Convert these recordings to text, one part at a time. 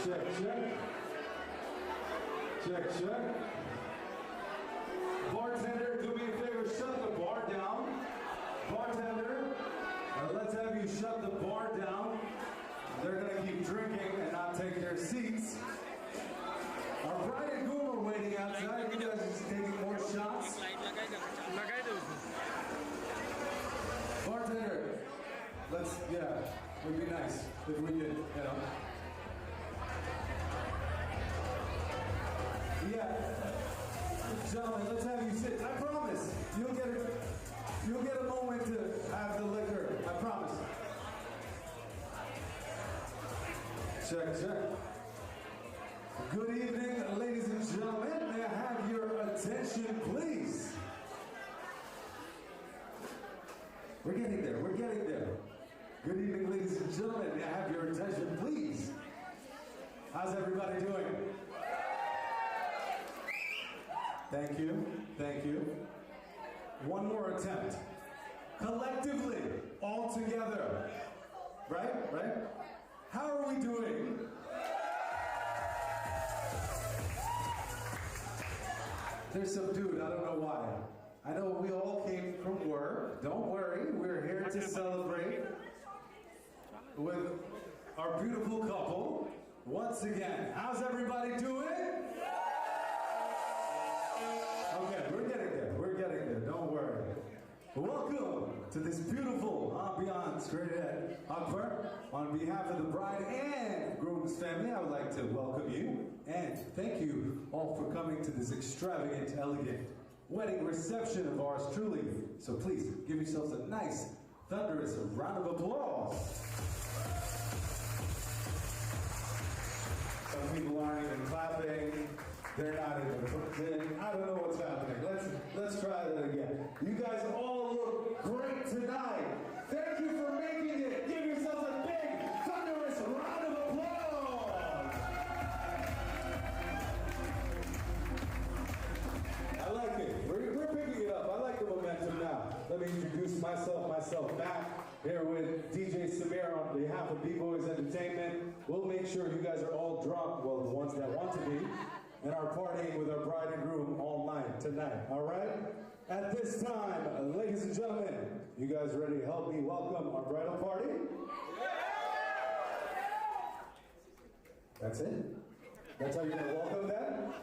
Check, check. Check, check. Bartender, do me a favor, shut the bar down. Bartender, let's have you shut the bar down. They're gonna keep drinking and not take their seats. Our bride and groom are waiting outside. You guys are just taking more shots. Bartender, it would be nice if we did, Yeah, gentlemen, let's have you sit. I promise, you'll get a moment to have the liquor. I promise. Check, check. Good evening, ladies and gentlemen. May I have your attention, please? We're getting there. Good evening, ladies and gentlemen. May I have your attention, please? How's everybody doing? Thank you. One more attempt. Collectively, all together. Right? How are we doing? They're subdued, I don't know why. I know we all came from work. Don't worry, we're here to celebrate with our beautiful couple. Once again, how's everybody doing? Okay, we're getting there, don't worry. Welcome to this beautiful ambiance created at Akbar. On behalf of the bride and groom's family, I would like to welcome you and thank you all for coming to this extravagant, elegant wedding reception of ours truly. So please give yourselves a nice, thunderous round of applause. Some people aren't even clapping. They're not even. I don't know what's happening. Let's try that again. You guys all look great tonight. Thank you for making it. Give yourselves a big, thunderous round of applause. I like it. We're picking it up. I like the momentum now. Let me introduce myself back here with DJ Samir on behalf of B-Boys Entertainment. We'll make sure you guys are all drunk, well, the ones that want to be, and are partying with our bride and groom all night tonight, all right? At this time, ladies and gentlemen, you guys ready to help me welcome our bridal party? That's it? That's how you're gonna welcome them?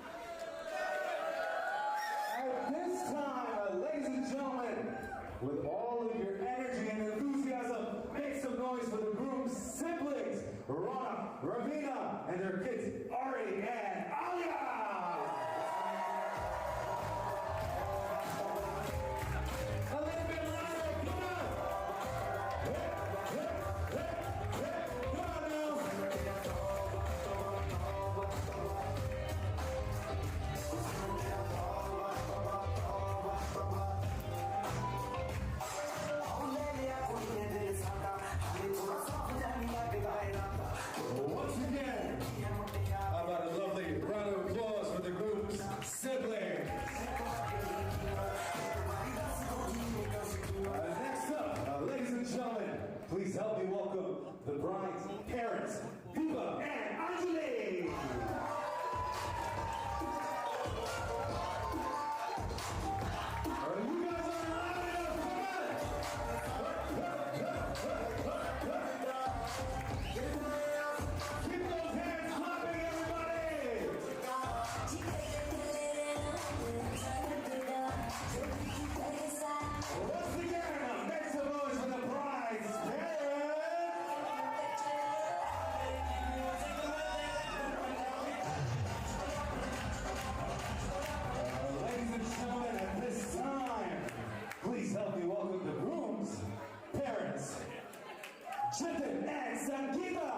At this time, ladies and gentlemen, with all of your energy and enthusiasm, make some noise for the groom's siblings, Rana, Ravina, and their kids, Ari and Alia! Once again, how about a lovely round of applause for the group's siblings? Next up, ladies and gentlemen, please help me welcome the bride's parents, Viva and Anjali. You guys are loud enough, come on! Once again, make some noise for the bride's ladies and gentlemen, at this time, please help me welcome the groom's parents, Chitin and Sangeeta.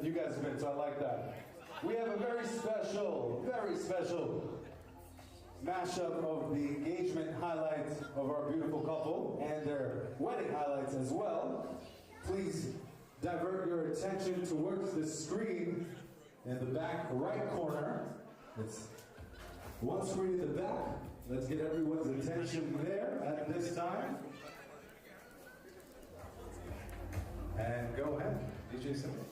you guys have been, so I like that. We have a very special mashup of the engagement highlights of our beautiful couple and their wedding highlights as well. Please divert your attention towards the screen in the back right corner. It's one screen in the back. Let's get everyone's attention there at this time. And go ahead, DJ Simon.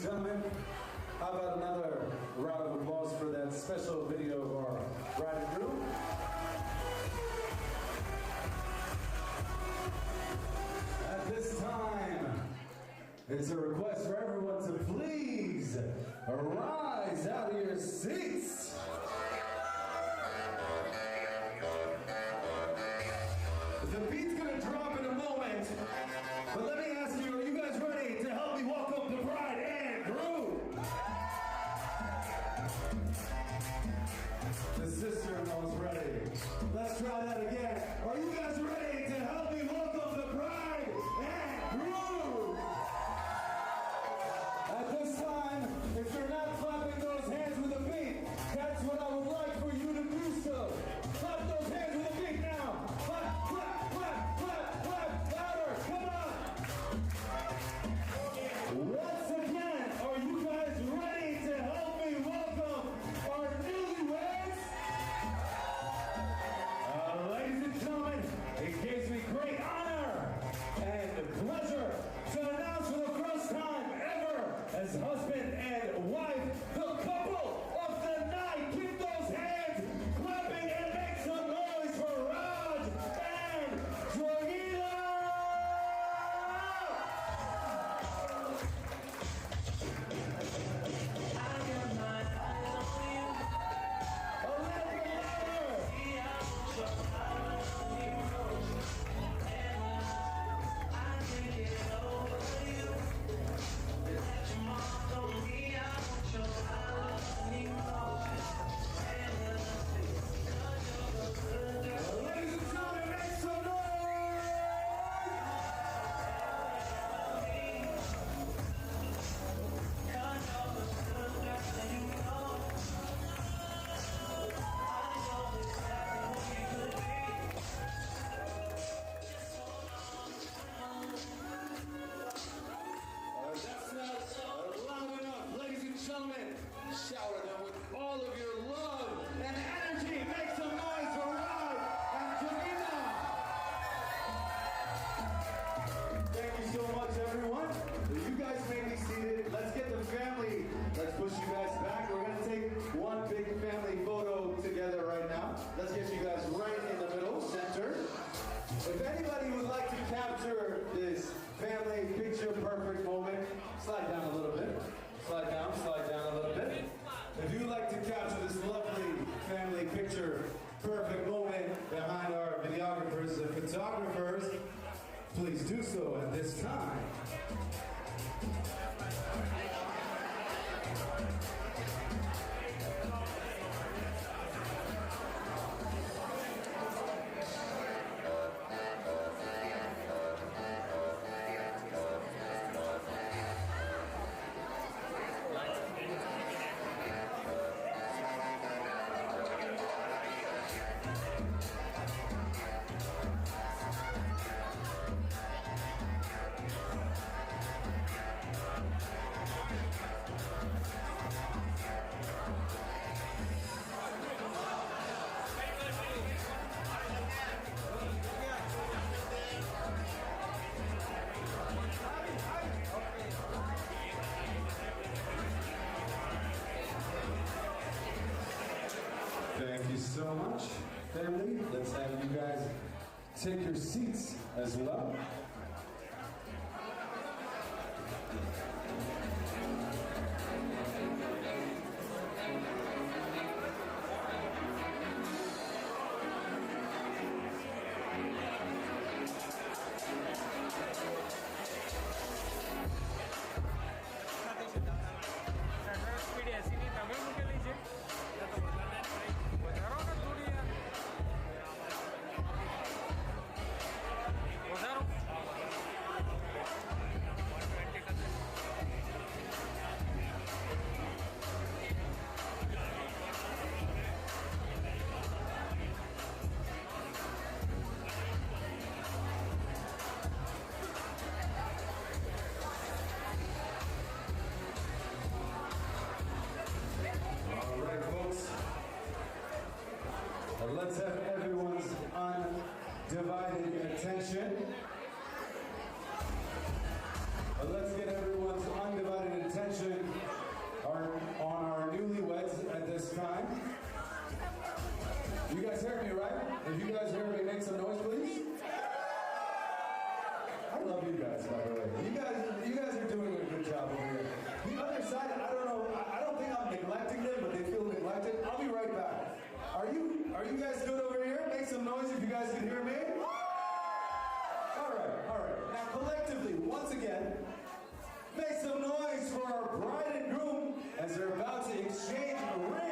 Gentlemen, how about another round of applause for that special video of our bride and groom? At this time, it's a request for everyone to please rise out of your seats. The beat's gonna drop in a moment, but let me ask you, are you guys ready to help me walk Slide down a little bit. Slide down a little bit. If you'd like to capture this lovely family picture, perfect moment behind our videographers and photographers, please do so at this time. Thank you so much, family. Let's have you guys take your seats as well. Let's have everyone's undivided attention. Let's get everyone's undivided attention on our newlyweds at this time. You guys heard me, right? If you guys heard me, make some noise, please. I love you guys, by the way. You guys are doing a good job over here. The other side, I don't know. I don't think I'm neglecting them, but they feel neglected. I'll be right back. Are you guys good over here? Make some noise if you guys can hear me. All right. Now collectively, once again, make some noise for our bride and groom as they're about to exchange rings.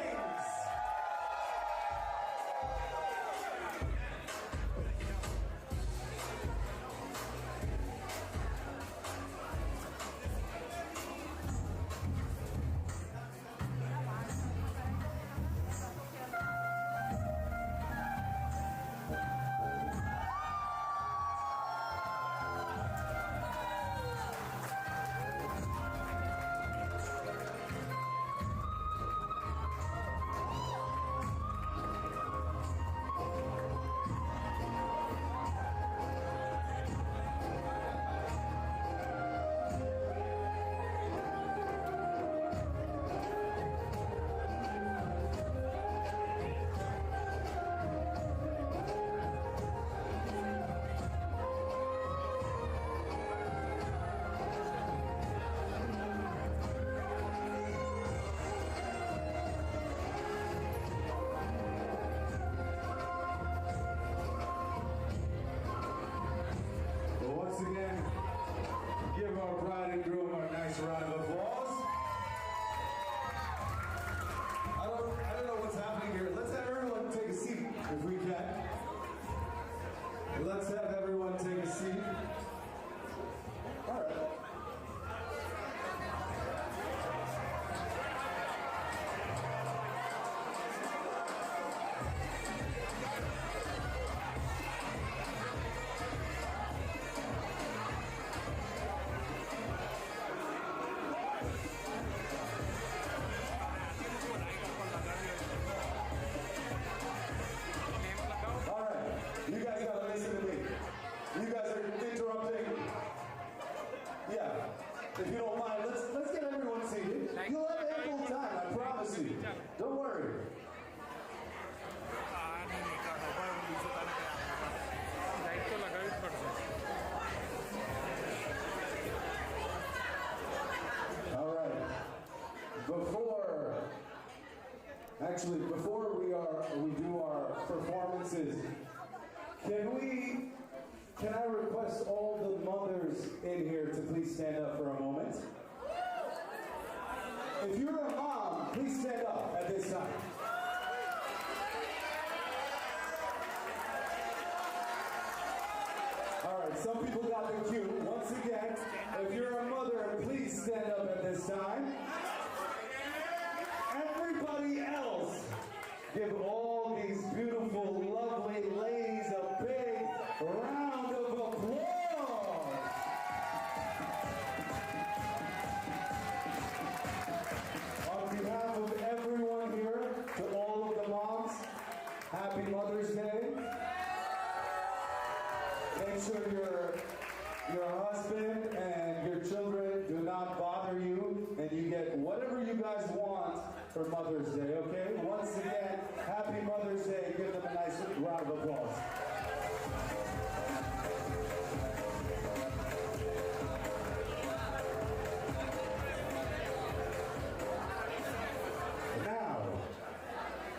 Let's have everyone take a seat. All right. You guys gotta listen to me. You guys are interrupting. Yeah. If you don't mind, let's get everyone seated. You'll have ample time, I promise you. Don't worry. Actually, before we do our performances, can I request all the mothers in here to please stand up for a moment? If you're a mom, please stand up at this time. All right, some people got the cue. Once again, if you're a mother, please stand up at this time. Everybody else, give all these beautiful, lovely ladies a big round of applause. On behalf of everyone here, to all of the moms, happy Mother's Day. Make sure your husband and your children do not bother you, and you get whatever you guys want for Mother's Day, okay? Once again, happy Mother's Day. Give them a nice round of applause. Now,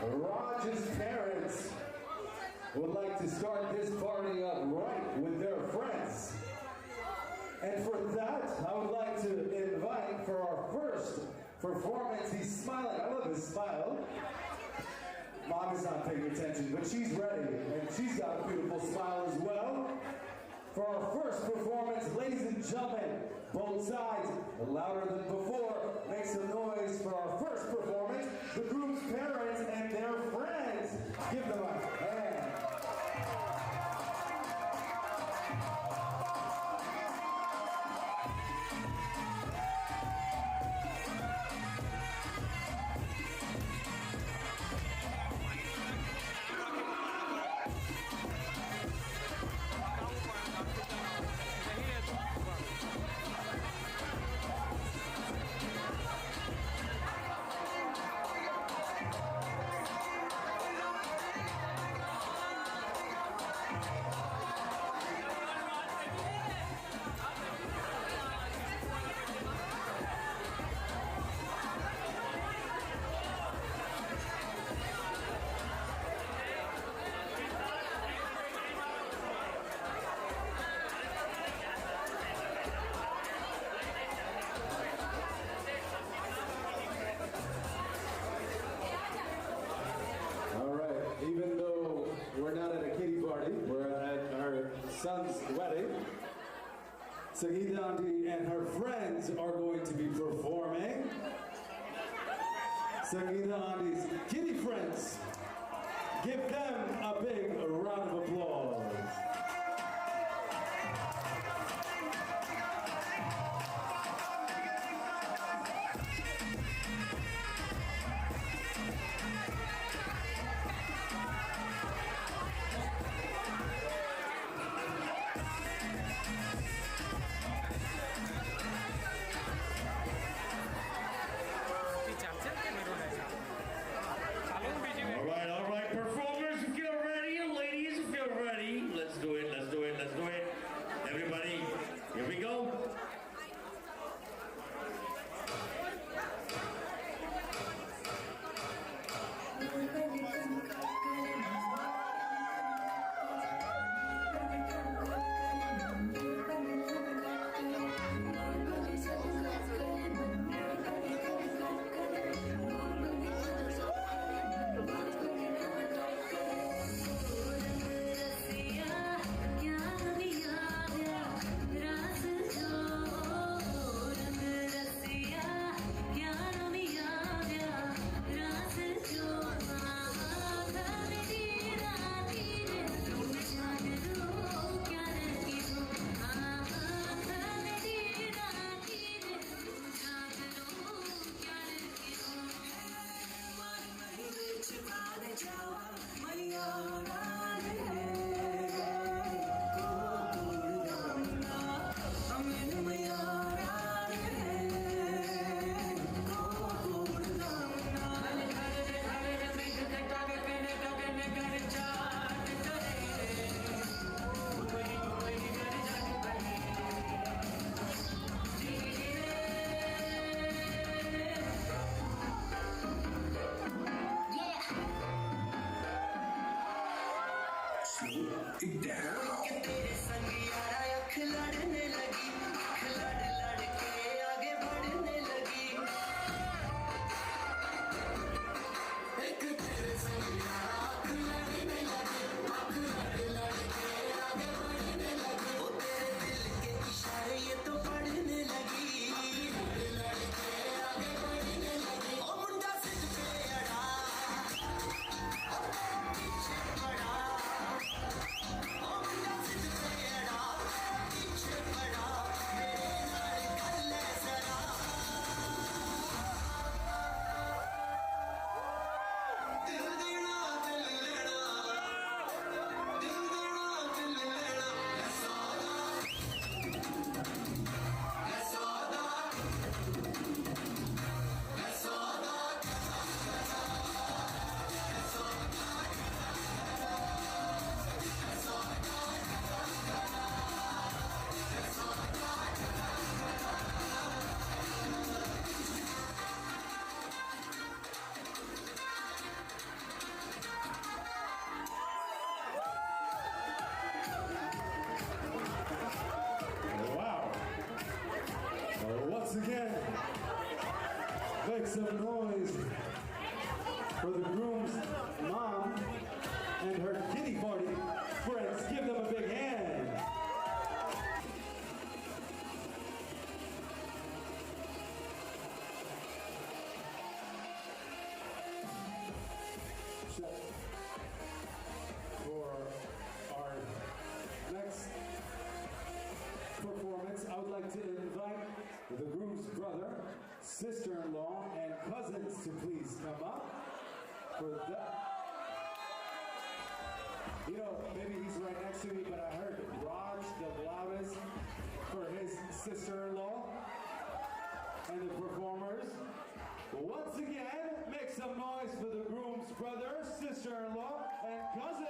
Raj's parents would like to start this party up right with their friends. And for that, I would like to invite for our first performance, he's smiling, I love his smile. Mom is not paying attention, but she's ready, and she's got a beautiful smile as well. For our first performance, ladies and gentlemen, both sides, louder than before, make some noise for our first performance, the groom's parents and their friends. Give them a hand. Even though we're not at a kiddie party, we're at our son's wedding. Jogita Auntie and her friends are going to be performing. Jogita Auntie's kiddie friends. Give them a big round of applause. All right, performers, if you're ready, and ladies, if you're ready, let's again, make some noise for the groom's mom and her kitty party friends. Give them a big hand. For our next performance, I would like to invite the groom's brother, sister-in-law, and cousins to please come up for that. You know, maybe he's right next to me, but I heard Raj the loudest for his sister-in-law and the performers. Once again, make some noise for the groom's brother, sister-in-law, and cousins.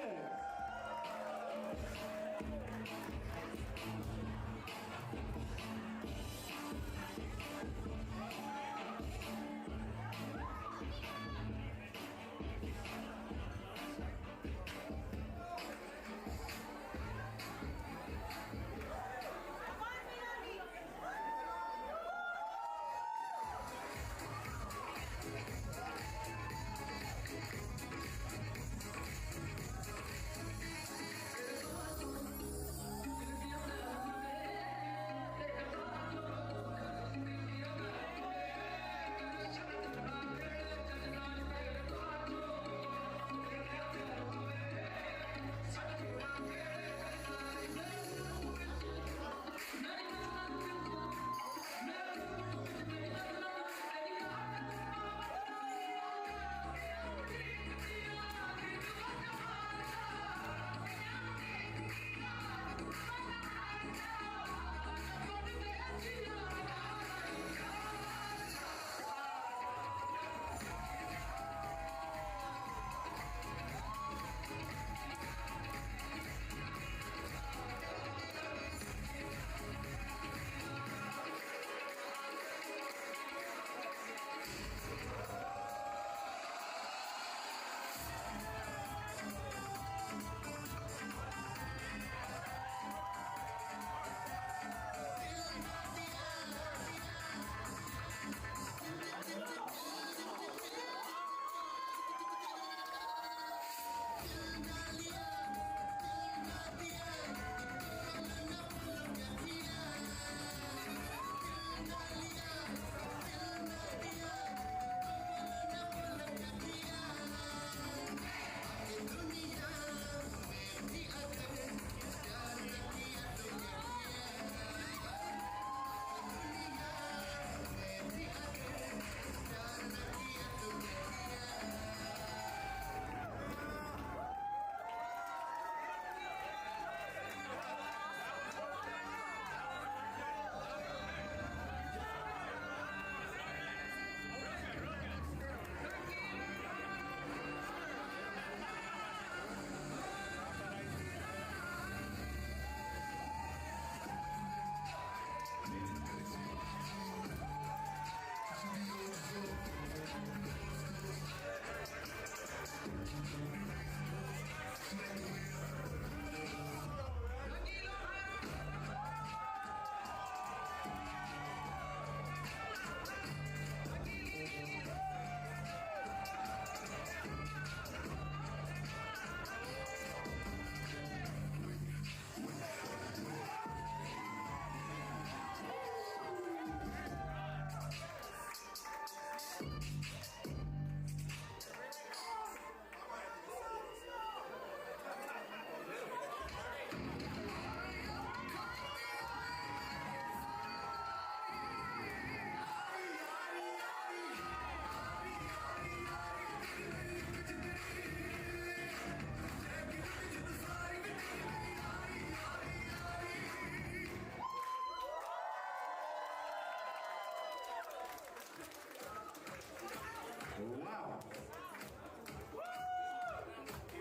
Wow.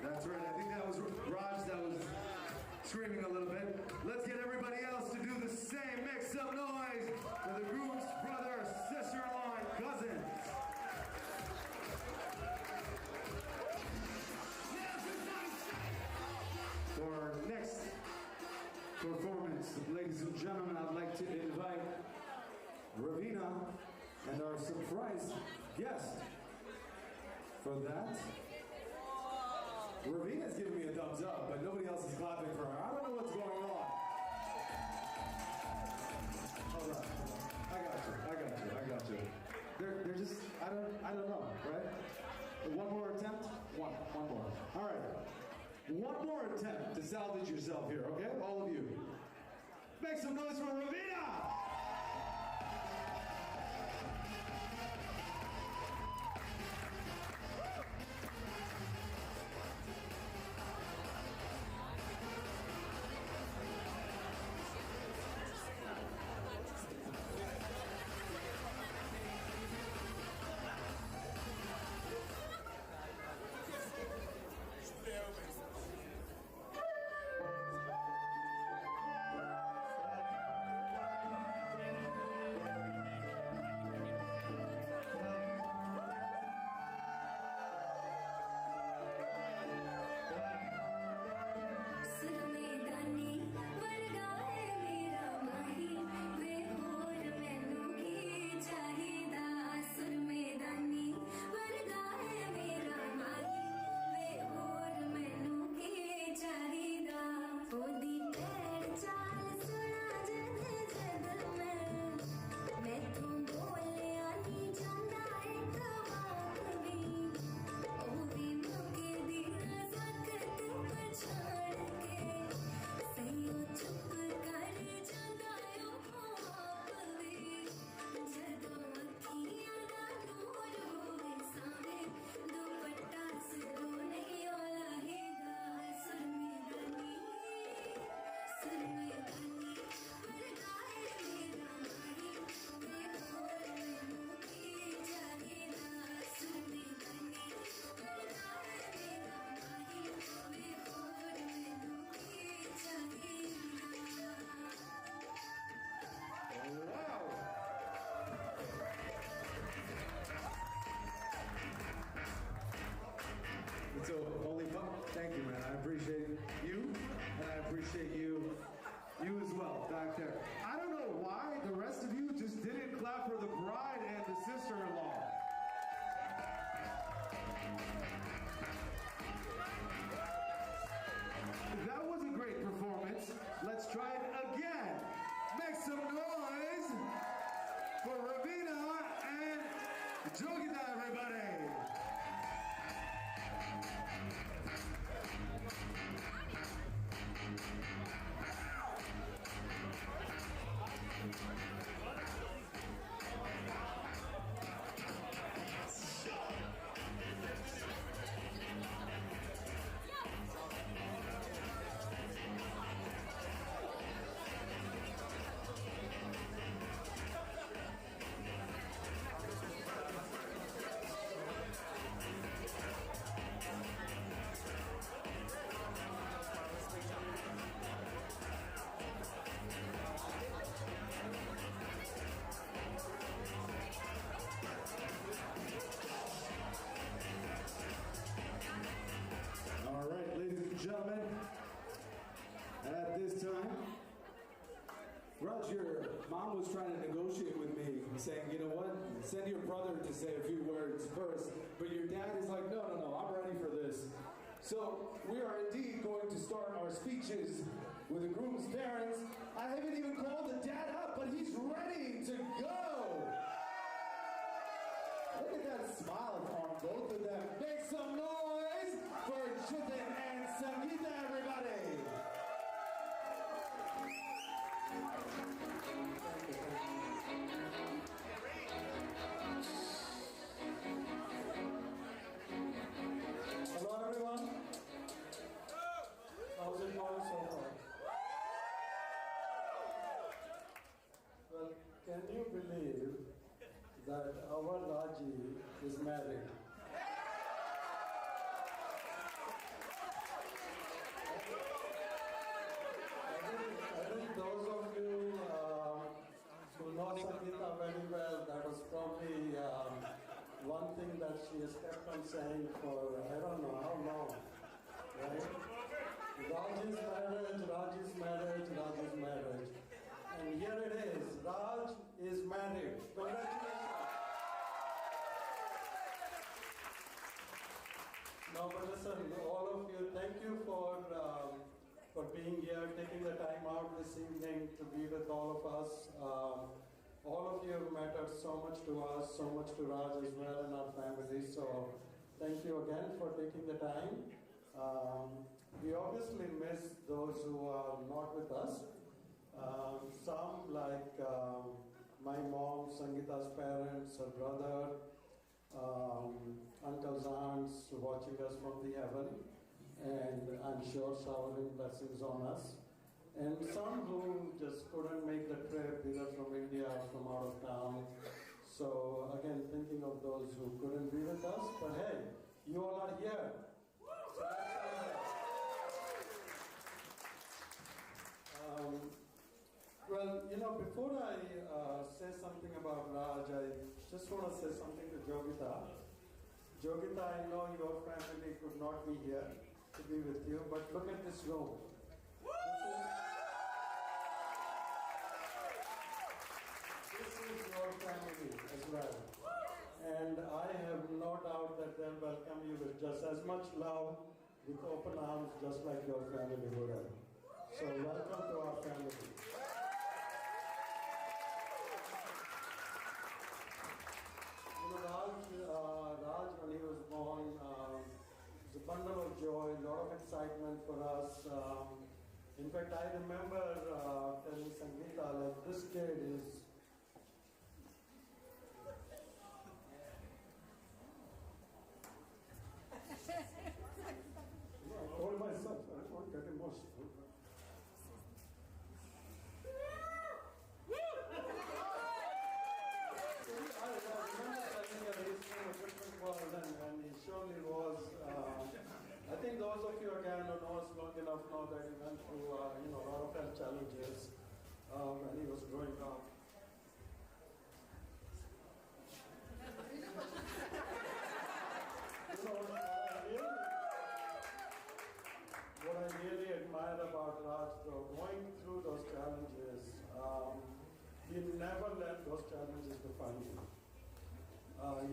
That's right. I think that was Raj that was screaming a little bit. Let's get everybody else to do the same. Make some noise for the groom's brother, sister-in-law, and cousins. For our next performance, ladies and gentlemen, I'd like to invite Ravina And our surprise guest for that, Ravina's giving me a thumbs up, but nobody else is clapping for her. I don't know what's going on. Hold on. I got you. They're just, I don't know, right? One more attempt? One more. All right. One more attempt to salvage yourself here, okay? All of you. Make some noise for Ravina! So, Holy Fuck, thank you, man. I appreciate you, and I appreciate you as well, back there. I don't know why the rest of you just didn't clap for the bride and the sister-in-law. That was a great performance. Let's try it again. Make some noise for Ravina and Jogita, everybody. All right, ladies and gentlemen, at this time, Raj, your mom was trying to negotiate with me, saying, you know what, send your brother to say a few words first, but your dad is like, no, I'm ready for this. So we are indeed going to start our speeches with the groom's parents. I haven't even called the dad up, but he's ready to go. Look at that smile on both of them. Make some noise for Jiten and Sangeeta, everybody. Hello everyone. How's it going so far? Well, can you believe that our Raji is married? I think those of you who know Sangeeta very well, that was probably one thing that she has kept on saying for I don't know how long, right? Raj is marriage. And here it is, Raj is married. Congratulations. No, but listen, all of you, thank you for being here, taking the time out this evening to be with all of us. All of you have mattered so much to us, so much to Raj as well and our family. So thank you again for taking the time. We obviously miss those who are not with us. Some like my mom, Sangeeta's parents, her brother, uncles, aunts watching us from the heaven, and I'm sure showering blessings on us. And some who just couldn't make the trip, either from India or from out of town. So again, thinking of those who couldn't be with us, but hey, you all are here. So well, you know, before I say something about Raj, I just want to say something to Jogita. Jogita, I know your family could not be here to be with you, but look at this room. This is your family as well. And I have no doubt that they'll welcome you with just as much love, with open arms, just like your family would have. So welcome to our family. Raj, when he was born, was a bundle of joy, a lot of excitement for us. In fact, I remember telling Sangeeta, like, this kid is... I told myself, I don't get emotional. And he surely was. I think those of you again who know us long enough know that he went through a lot of health challenges when he was growing up. What I really admire about Raj, though, going through those challenges, he never let those challenges define him.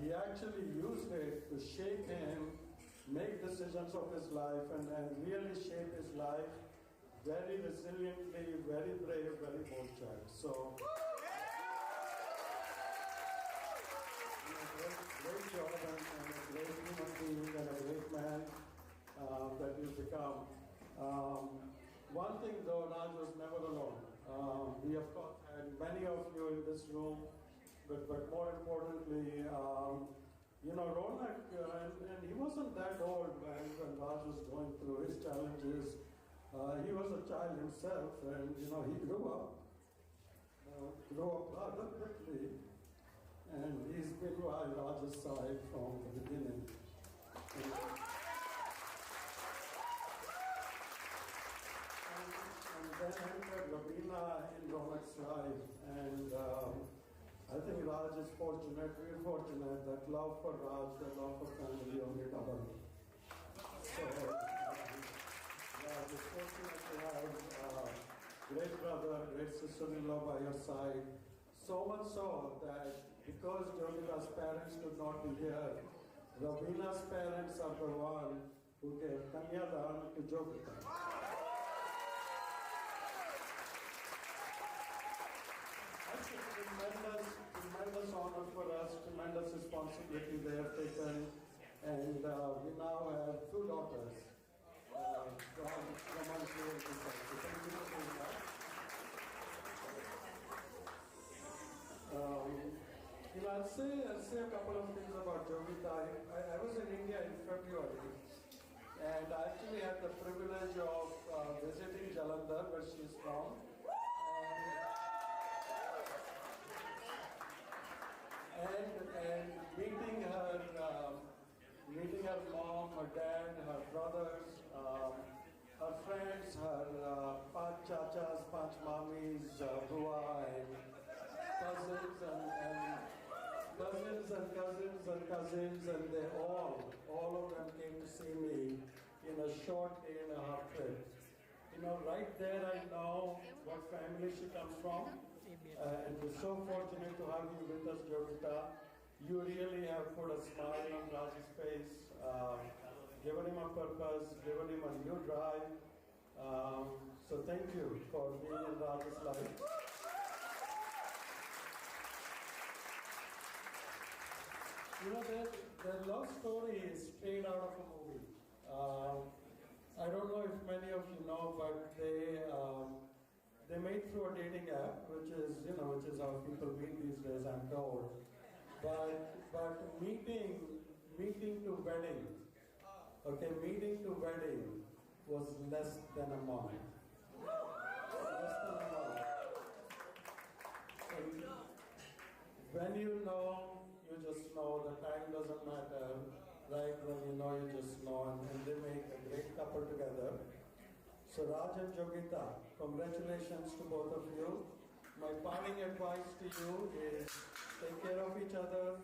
He actually used it to shape him, make decisions of his life, and really shape his life very resiliently, very brave, very bold child. So, great job and a great human being and a great man that you've become. One thing though, Raj was never alone. We of course had many of you in this room. But more importantly, Ronak, and he wasn't that old when Raj was going through his challenges. He was a child himself, and he grew up rather quickly, and he's been by Raj's side from the beginning. And then entered Rabina in Ronak's life, and I think Raj is fortunate, we're fortunate that love for Raj, the love for family only doubled. So, Raj is fortunate to have great brother, great sister-in-law by your side. So much so that because Jogita's parents could not be here, Rabina's parents are the one who gave Kanyadan to Jogita. Tremendous honor for us, tremendous responsibility they have taken, and we now have two daughters from Ramanji and Kisai. So thank you for doing that. I'll say a couple of things about Jogita. I was in India in February, and I actually had the privilege of visiting Jalandhar, where she's from. And meeting her mom, her dad, her brothers, her friends, her panch chachas, panch mamis, bua, and cousins, and they all of them came to see me in a short day and a half trip. Right there I know what family she comes from. And we're so fortunate to have you with us, Jogita. You really have put a smile on Raj's face. given him a purpose, given him a new drive. So thank you for being in Raj's life. You know, their love story is straight out of a movie. I don't know if many of you know, but they made through a dating app, which is how people meet these days, I'm told. But meeting to wedding, meeting to wedding was less than a month. Less than a month. And when you know, you just know, the time doesn't matter, right? When you know, you just know, and they make a great couple together. So Raj and Jogita, congratulations to both of you. My parting advice to you is take care of each other,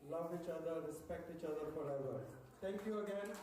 love each other, respect each other forever. Thank you again.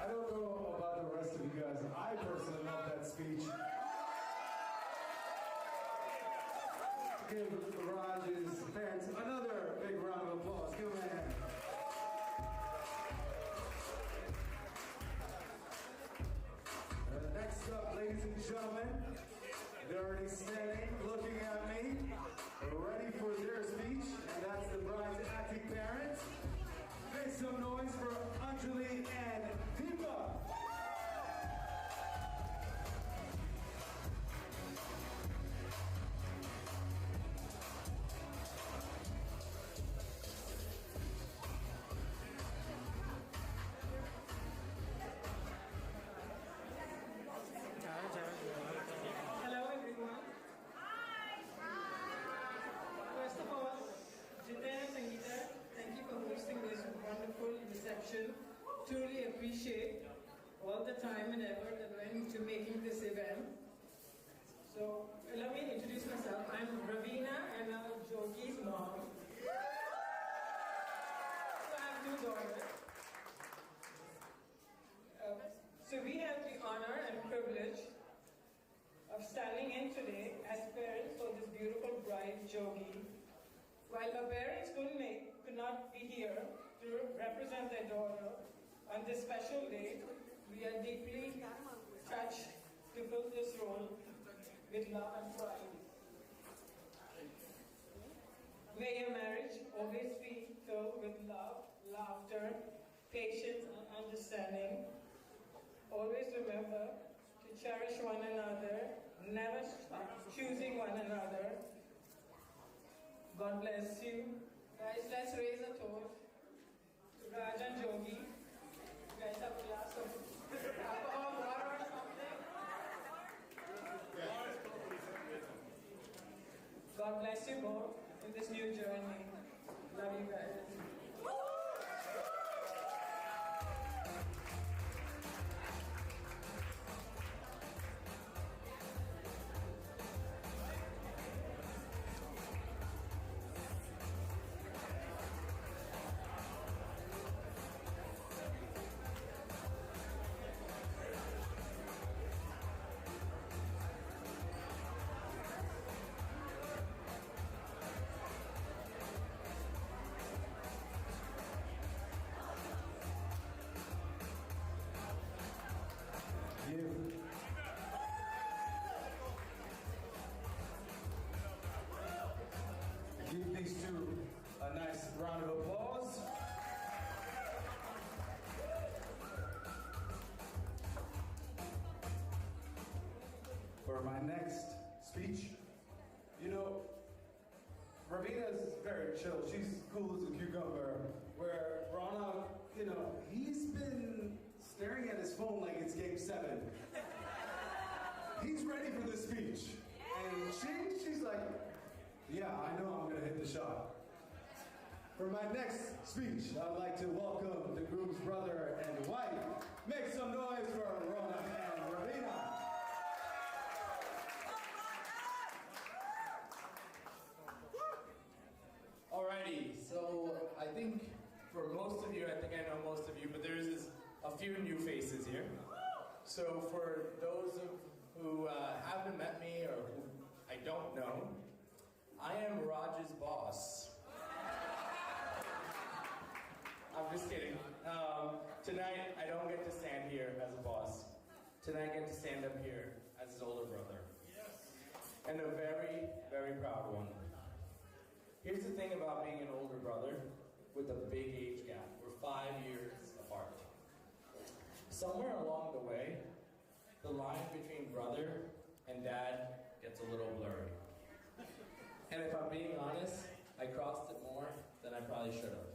I don't know about the rest of you guys. I personally love that speech. Give Raj's parents another big round of applause. Give them a hand. Next up, ladies and gentlemen, they're already standing, looking at me, ready for their speech, and that's the bride's acting parents. Make some noise for Anjali and Deepa. Hello everyone. Hi. First of all, Jita and Sangeeta, thank you for hosting this wonderful reception. Truly appreciate all the time and effort that went into making this event. So let me introduce myself. I'm Ravina and I'm Jogi's mom. So I have two daughters. So we have the honor and privilege of standing in today as parents for this beautiful bride, Jogi. While her parents could not be here to represent their daughter on this special day, we are deeply touched to fill this role with love and pride. May your marriage always be filled with love, laughter, patience, and understanding. Always remember to cherish one another, never stop choosing one another. God bless you. Guys, let's raise a toast to Raj and Jogi. You guys have a glass of alcohol, water or something? God bless you both in this new journey. Love you guys. Give these two a nice round of applause. For my next speech, you know, Ravina's very chill. She's cool as a cucumber. Where Rana, you know, he's been staring at his phone like it's game 7. He's ready for the speech. And she's like, yeah, I know I'm gonna hit the shot. For my next speech, I'd like to welcome the groom's brother and wife. Make some noise for Rona and Ravina. Alrighty, so I think for most of you, I think I know most of you, but there's a few new faces here. So for those who haven't met me or who I don't know, I am Raj's boss. I'm just kidding. Tonight, I don't get to stand here as a boss. Tonight I get to stand up here as his older brother. And a very, very proud one. Here's the thing about being an older brother with a big age gap. We're 5 years apart. Somewhere along the way, the line between brother and dad gets a little blurry. And if I'm being honest, I crossed it more than I probably should have.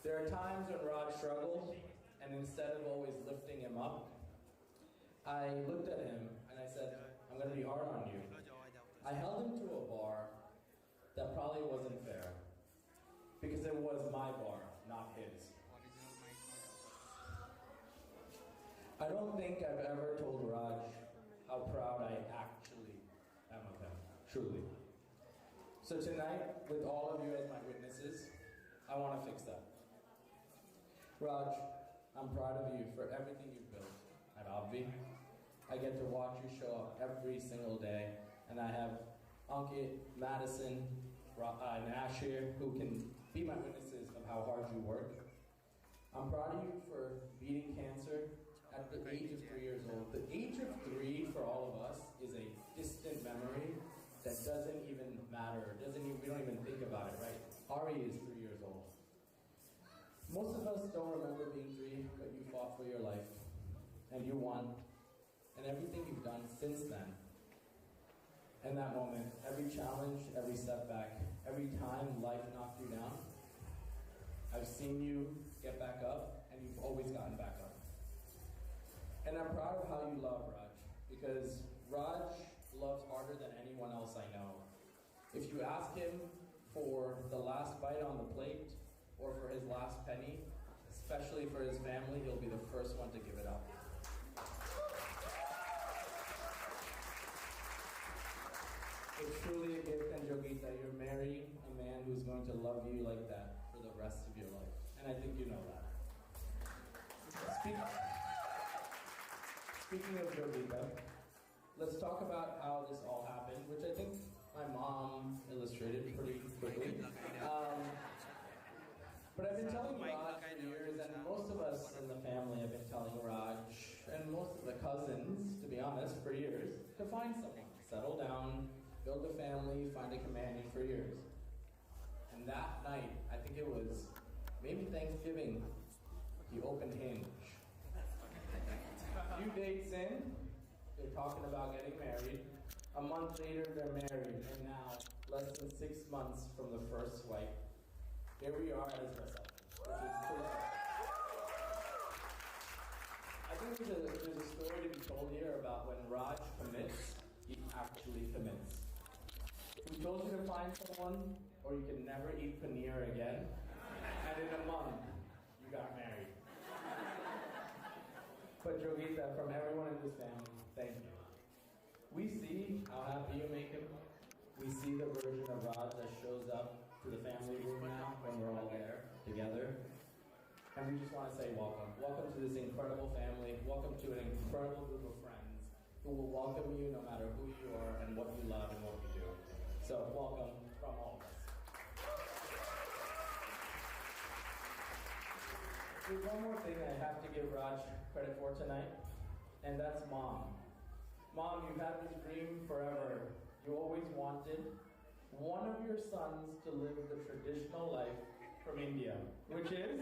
There are times when Raj struggled, and instead of always lifting him up, I looked at him and I said, I'm going to be hard on you. I held him to a bar that probably wasn't fair, because it was my bar, not his. I don't think I've ever told Raj how proud I actually am of him, truly. So tonight, with all of you as my witnesses, I want to fix that. Raj, I'm proud of you for everything you've built at Obvi. I get to watch you show up every single day, and I have Ankit, Madison, and Ash here who can be my witnesses of how hard you work. I'm proud of you for beating cancer at the age of 3 years old. The age of 3 for all of us is a distant memory that doesn't even matter. We don't even think about it, right? Ari is 3 years old. Most of us don't remember being 3, but you fought for your life, and you won. And everything you've done since then, and that moment, every challenge, every setback, every time life knocked you down, I've seen you get back up, and you've always gotten back up. And I'm proud of how you love Raj, because Raj loves harder than anyone else I know. If you ask him for the last bite on the plate, or for his last penny, especially for his family, he'll be the first one to give it up. It's truly a gift, and Jogita, you're marrying a man who's going to love you like that for the rest of your life. And I think you know that. Speaking of Jogita, let's talk about how this all happened, which I think my mom illustrated pretty quickly. But I've been telling Raj for years, and most of us in the family have been telling Raj, and most of the cousins, to be honest, for years, to find someone, settle down, build a family, find a companion for years. And that night, I think it was maybe Thanksgiving, he opened Hinge. A few dates in, they're talking about getting married. A month later, they're married. And now, less than 6 months from the first swipe, here we are at his reception, which is pretty fun. I think there's a story to be told here about when Raj commits, he actually commits. We told you to find someone, or you can never eat paneer again, and in a month, you got married. But Jogita, from everyone in this family, thank you. We see how happy you make him. We see the version of Raj that shows up to the family room now when we're all there together. And we just want to say welcome. Welcome to this incredible family. Welcome to an incredible group of friends who will welcome you no matter who you are and what you love and what you do. So welcome from all of us. There's one more thing I have to give Raj credit for tonight, and that's Mom. Mom, you've had this dream forever. You always wanted one of your sons to live the traditional life from India, which is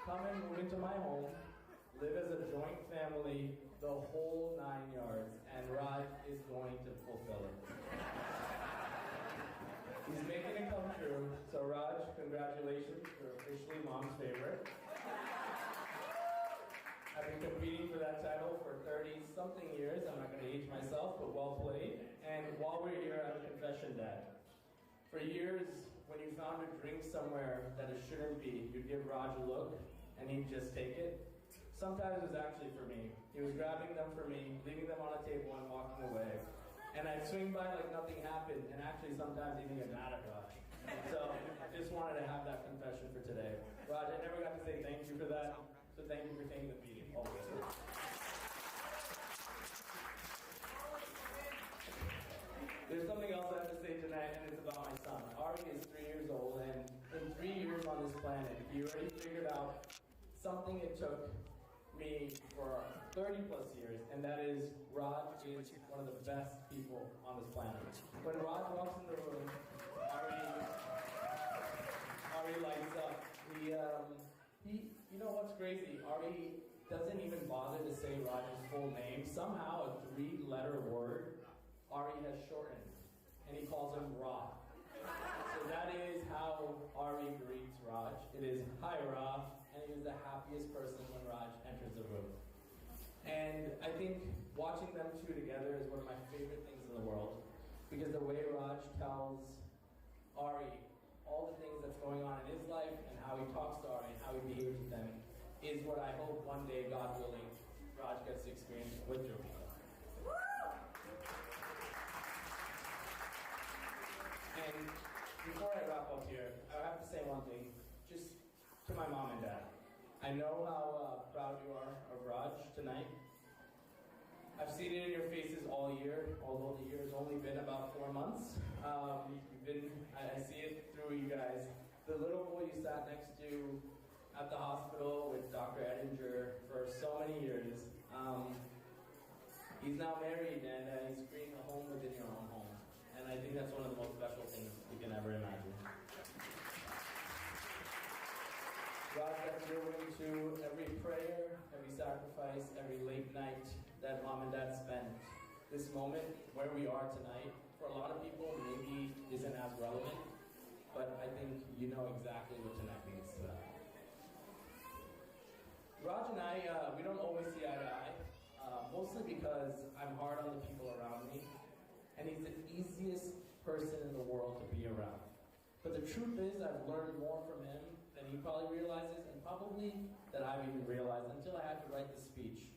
come and move into my home, live as a joint family, the whole 9 yards, and Raj is going to fulfill it. He's making it come true. So Raj, congratulations, you're officially Mom's favorite. I've been competing for that title for 30-something years. I'm not going to age myself, but well played. And while we're here, I have a confession, Dad. For years, when you found a drink somewhere that it shouldn't be, you'd give Raj a look, and he'd just take it. Sometimes it was actually for me. He was grabbing them for me, leaving them on a table and walking away. And I'd swing by like nothing happened, and actually sometimes even get mad at Raj. So I just wanted to have that confession for today. Raj, I never got to say thank you for that, so thank you for taking the beating. Always. There's something else I have to say tonight, and it's about my son. Ari is 3 years old, and in 3 years on this planet, he already figured out something it took me for 30 plus years, and that is Raj is one of the best people on this planet. When Raj walks in the room, Ari lights up. You know what's crazy? Ari doesn't even bother to say Raj's full name. Somehow a 3-letter word Ari has shortened, and he calls him Ra. So that is how Ari greets Raj. It is, "Hi Ra," and he is the happiest person when Raj enters the room. And I think watching them two together is one of my favorite things in the world, because the way Raj tells Ari all the things that's going on in his life and how he talks to Ari and how he behaves with them is what I hope one day, God willing, Raj gets to experience with Jogita. And before I wrap up here, I have to say one thing, just to my mom and dad. I know how proud you are of Raj tonight. I've seen it in your faces all year, although the year's only been about 4 months. I see it through you guys. The little boy you sat next to at the hospital with Dr. Edinger for so many years, he's now married and he's creating a home within your own home. And I think that's one of the most special things you can ever imagine. Raj, that you're willing to every prayer, every sacrifice, every late night that mom and dad spent. This moment where we are tonight, for a lot of people, maybe isn't as relevant, but I think you know exactly what tonight means to them. Raj and I, we don't always see eye to eye, mostly because I'm hard on the people around me, and he's the easiest person in the world to be around. But the truth is, I've learned more from him than he probably realizes, and probably that I've even realized until I had to write the speech.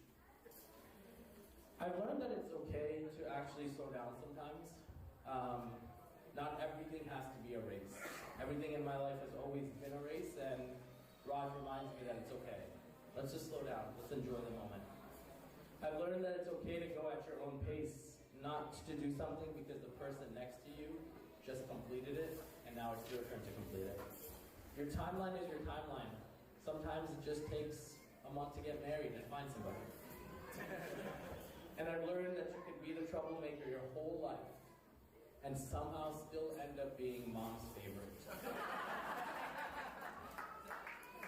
I've learned that it's okay to actually slow down sometimes. Not everything has to be a race. Everything in my life has always been a race, and Raj reminds me that it's okay. Let's just slow down. Let's enjoy the moment. I've learned that it's okay to go at your own pace, not to do something because the person next to you just completed it, and now it's your turn to complete it. Your timeline is your timeline. Sometimes it just takes a month to get married and find somebody. And I've learned that you can be the troublemaker your whole life and somehow still end up being mom's favorite.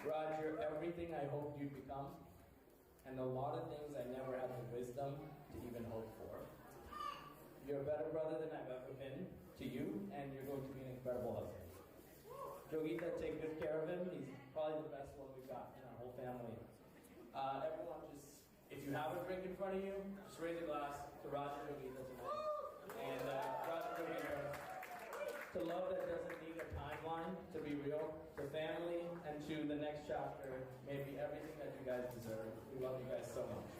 Raj, you're everything I hoped you'd become, and a lot of things I never had the wisdom to even hope for. You're a better brother than I've ever been to you, and you're going to be an incredible husband. Jogita, take good care of him. He's probably the best one we've got in our whole family. Everyone, just, if you have a drink in front of you, just raise a glass to Raj and Jogita tonight. And Raj and Jogita, to love that doesn't need a timeline to be real, to family, and to the next chapter, may it be everything that you guys deserve. We love you guys so much.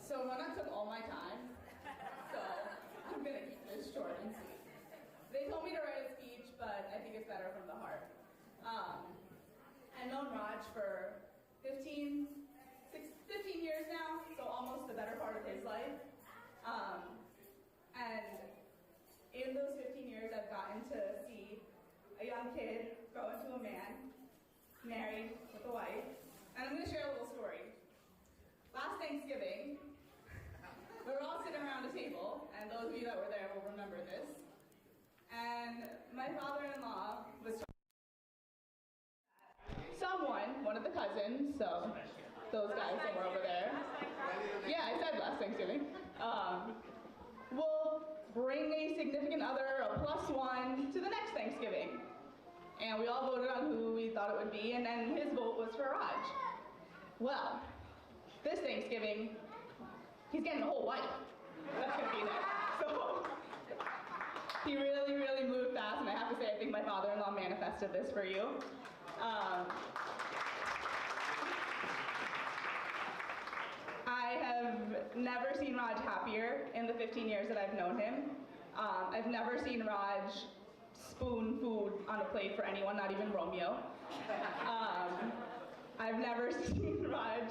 So Rana took all my time, so I'm gonna keep this short and sweet. They told me to write a speech, but I think it's better from the heart. I've known Raj for 15 years now, so almost the better part of his life. And in those 15 years, I've gotten to see a young kid grow into a man, married with a wife. And I'm gonna share a little story. Last Thanksgiving, we were all sitting around a table, and those of you that were there will remember this. And my father-in-law was someone, one of the cousins, so those guys that were over there. Yeah, I said last Thanksgiving. Will bring a significant other, a +1, to the next Thanksgiving. And we all voted on who we thought it would be, and then his vote was for Raj. Well, this Thanksgiving, he's getting a whole wife that's going to be there. So he really, really moved fast, and I have to say, I think my father-in-law manifested this for you. I have never seen Raj happier in the 15 years that I've known him. I've never seen Raj spoon food on a plate for anyone, not even Romeo. I've never seen Raj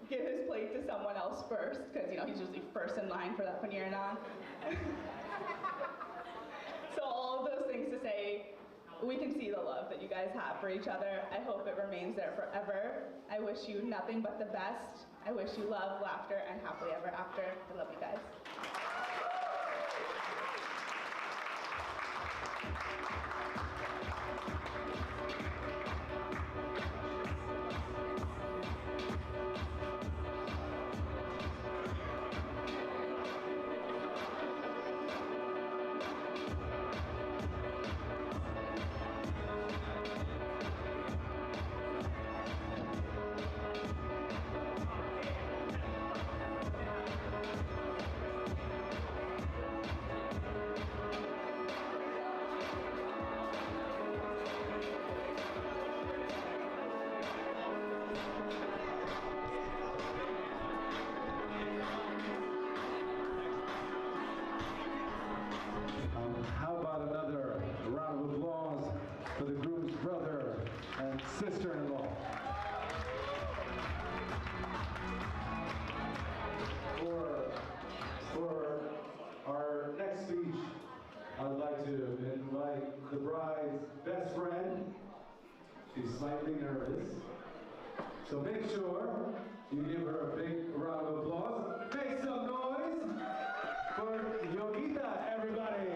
give his plate to someone else first, because he's usually first in line for that paneer naan. So all of those things to say, we can see the love that you guys have for each other. I hope it remains there forever. I wish you nothing but the best. I wish you love, laughter, and happily ever after. I love you guys. How about another round of applause for the groom's brother and sister-in-law? For our next speech, I'd like to invite the bride's best friend. She's slightly nervous, so make sure you give her a big round of applause. Make some noise for Jogita, everybody.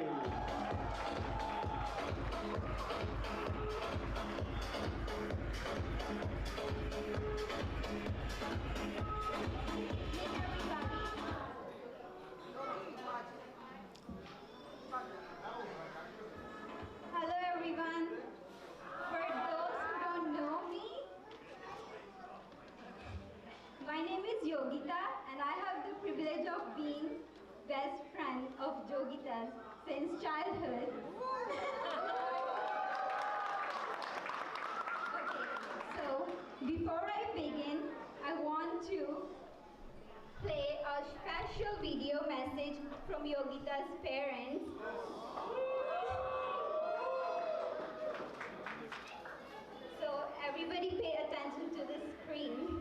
Hello everyone. For those who don't know me, my name is Yogita and I have the privilege of being best friend of Jogita's since childhood. Okay, so before I begin, I want to play a special video message from Yogita's parents. So everybody pay attention to the screen.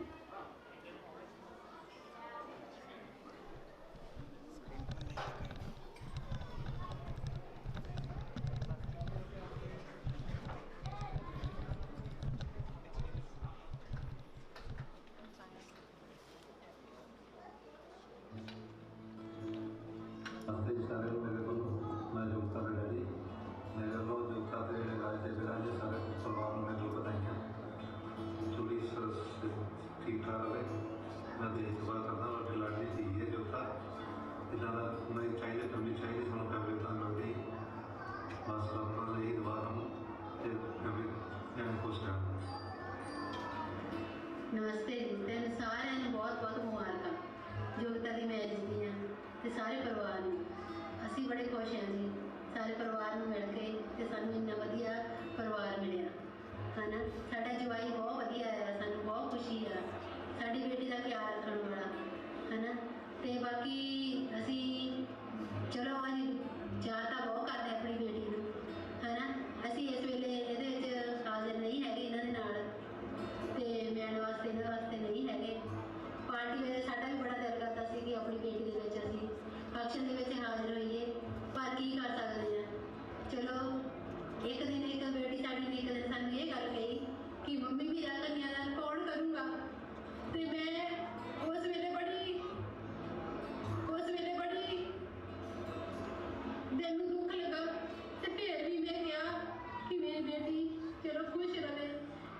नमस्ते जी तेन सारे बहुत बहुत मुबारक जोगिता की marriage दियाँ ते सारे परिवार में असी बड़े खुश हैं जी सारे परिवार में मिल के ते सानू इन्ना वधिया परिवार मिलिया है ना साडा जवाई बहुत वधिया है सानू बहुत खुशी है साडी बेटी का ख्याल रखने वाला है ना ते बाकी असी चलो असी चाह तां बहुत करते अपनी बेटी नूं है ना असी इस वेले इहदे विच हाज़र नहीं हैगे इन्हां दे नाल ते मैन वास्ते इन्हां वास्ते नहीं हैगे पार्टी वेले साडा भी बड़ा दिल करदा सी कि अपनी बेटी दे विच असी फंक्शन दे विच हाज़र होइए पर की कर सकदे हां चलो एक दिन एक बेटी साडी ने एक दिन सानू ये गल कही कि मम्मी मेरा कन्यादान कौन करूँगा ते मैं उस वेले बड़ी दिल नूं दुख लगा ते फिर भी मैं कहा कि मेरी बेटी चलो खुश रहे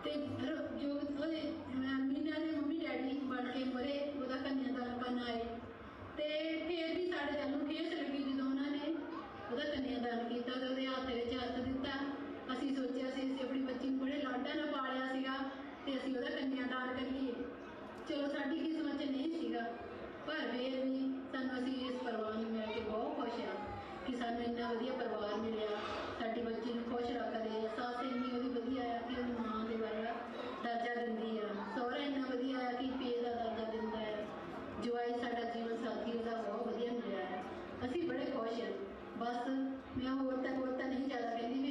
ते जो मीना दे मम्मी डैडी बन के मरे ओहदा कन्यादान करन आए ते फिर भी साढ़े दिल नूं ठेस लगी जदों उन्होंने ओहदा कन्यादान किया ते ओहदे हत्थ विच हत्थ दिता असीं सोचिया सी अपनी बच्ची नूं बड़े लाडां नाल पालिया सीगा ते असीं ओहदा कन्यादान करिए चलो साडी किस्मत च नहीं सीगा पर फिर भी सानू असीं इस परिवार नूं मिल के बहुत खुश हाँ कि सानू इन्ना वधिया परिवार मिलिया साडी बच्ची नूं खुश रखदे सस्स इन्नी ओहदी वधिया है कि ओहदी मां दे वाला दर्जा दिंदी है सहुरा इन्ना वधिया है कि पे दा दर्जा दिंदा है जवाई साडा जीवन साथी ओहदा बहुत वधिया मिलिया है असीं बड़े खुश हैं बस मैं होर तां नहीं ज़्यादा कहंदी भी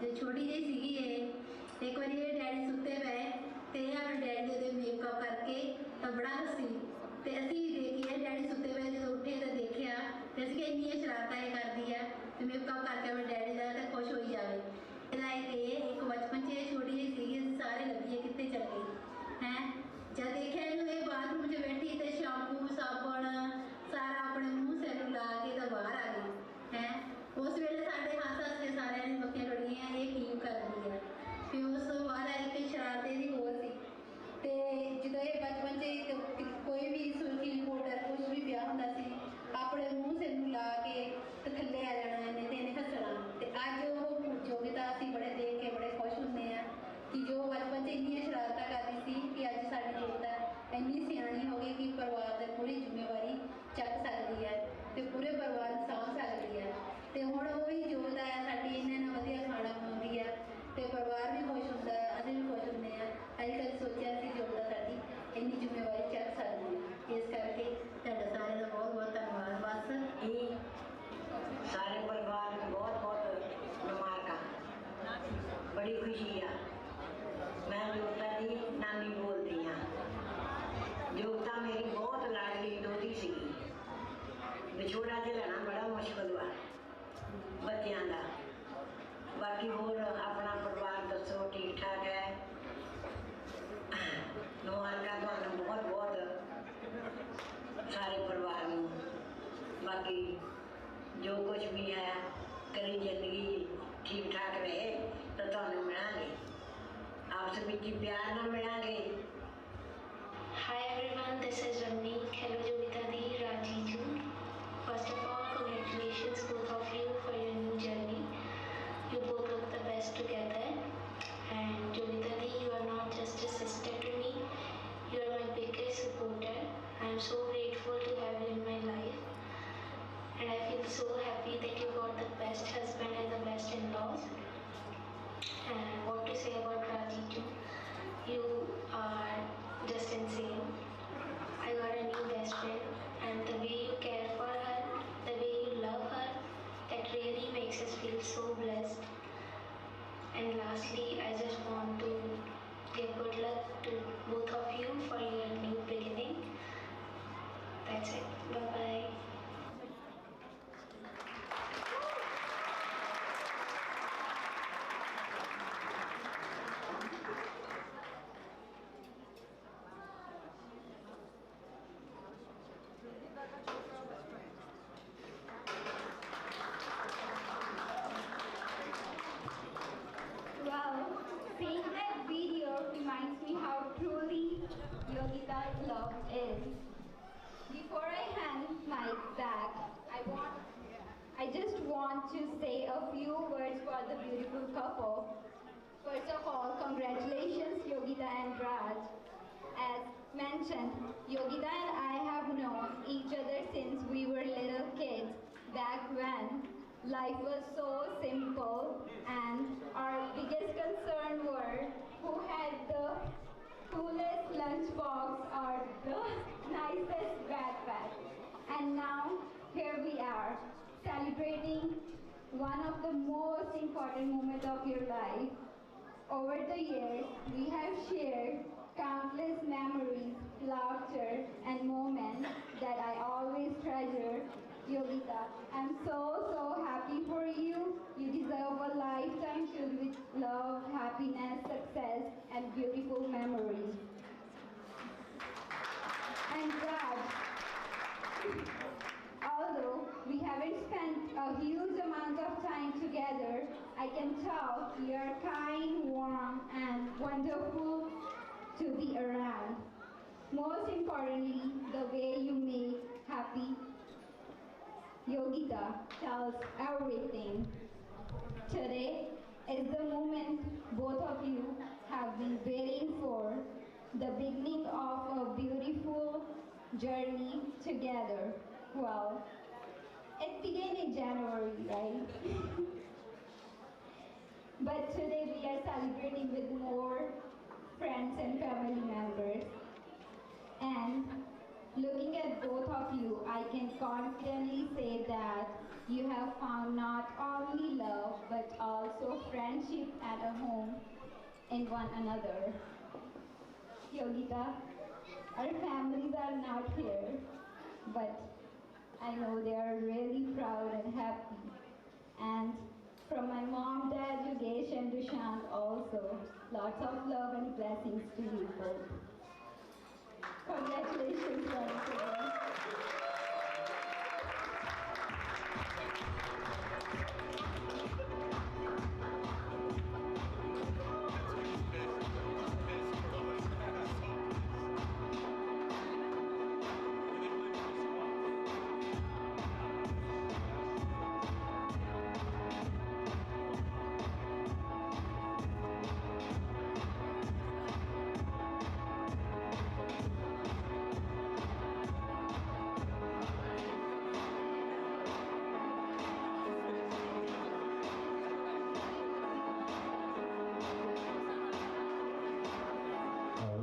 जो छोटी जी सीगी एक बार ये डैडी सुते पे ते अपने डैडी दे मेकअप करके तो बड़ा हसी ते असी देखिए डैडी सुते पे जो उठे तो देखिया ते असी इन्नी शरारतां करदी है ते मेकअप करके अपने डैडी दा ते खुश होई जावे एक बचपन च छोटी जी सीगी सारे लगिए कितने चल गई हैं जब देखिया इन्हू ये बाथरूम च बैठी ते शैम्पू साबुन सारा अपने मुँह सिर ला के तो बाहर आ गई हैं उस वेले साढ़े हस हस के सारे ने बक्खियां टुड़ियां ये की करदी है फिर उस तो बाद एक शरारते दी होर सी ते जो ये बचपन च कोई भी सुर्खी रिपोर्टर कुछ भी ब्याह होंदा सी अपने मुँह सिर नूं ला के ते थल्ले आ जाना इन्हें ते इन्हें हस्सना ते अज वो योगिता असीं बड़े देख के बड़े खुश हुंदे आ कि जो बचपन च इन्नियां शरारतां करदी सी कि अज साडी योगिता इन्नी सियाणी हो गई कि परिवार की पूरी जिम्मेवारी चक सकती है ते पूरे परिवार नूं सांभ सकती है ते हुण वही योगिता है साडी इन्हां नाल वधिया खाना बनाउंदी है ते परिवार भी खुश हुंदा है असीं भी खुश हुंदे आ असीं कदे सोचिआ सी योगिता साडी इन्नी जिम्मेवारी चक सकदी है इस करके तुहाडा सारेआं दा बहुत बहुत धन्नवाद बस ही सारे परिवार को बहुत बहुत मुबारक बड़ी खुशी है मैं योगिता की नानी बोलती हाँ योगिता मेरी बहुत लाडली दोती सी विछोड़ा झेलना बड़ा मुश्किल हुआ बच्चों का बाकी होर अपना परिवार दसो ठीक ठाक है मुबारक तुहानू बहुत बहुत सारे परिवार में बाकी जो कुछ भी है करी जिंदगी ठीक ठाक रहे तो तुहानू मिलांगे आपसे भी प्यार ना मिलांगे Hi everyone, this is Ramneek. Hello Jogita Di, Rajiju. First of all, congratulations both of you for your new journey. You both look the best together. And Jogita Di, you are not just a sister to me, you are my biggest supporter. I am so grateful to have you in my life. And I feel so happy that you got the best husband and the best in-laws. And what to say about Rajiju? You are just insane. I got a new best friend, and the way you care for her, the way you love her, that really makes us feel so blessed. And lastly, I just want to give good luck to both of you for your new beginning. That's it. Bye-bye. Wow, seeing that video reminds me how truly Yogita's love is. Before I hand my back, I just want to say a few words for the beautiful couple. First of all, congratulations Yogita and Raj. As mentioned, Yogita and I have known each other since we were little kids, back when life was so simple and our biggest concern were who had the coolest lunchbox or the nicest backpack. And now, here we are, celebrating one of the most important moments of your life. Over the years, we have shared countless memories, laughter, and moments that I always treasure. Yogita, I'm so happy for you. You deserve a lifetime filled with love, happiness, success, and beautiful memories. And Raj, although we haven't spent a huge amount of time together, I can tell you're kind, warm, and wonderful to be around. Most importantly, the way you make happy Yogita tells everything. Today is the moment both of you have been waiting for, the beginning of a beautiful journey together. Well, it began in January, right? But today we are celebrating with more friends and family members. And looking at both of you, I can confidently say that You have found not only love but also friendship and a home in one another. Yogita, our families are not here, but I know they are really proud and happy. And from my mom, dad, Yogesh and Dushant also, lots of love and blessings to you both. Congratulations once again.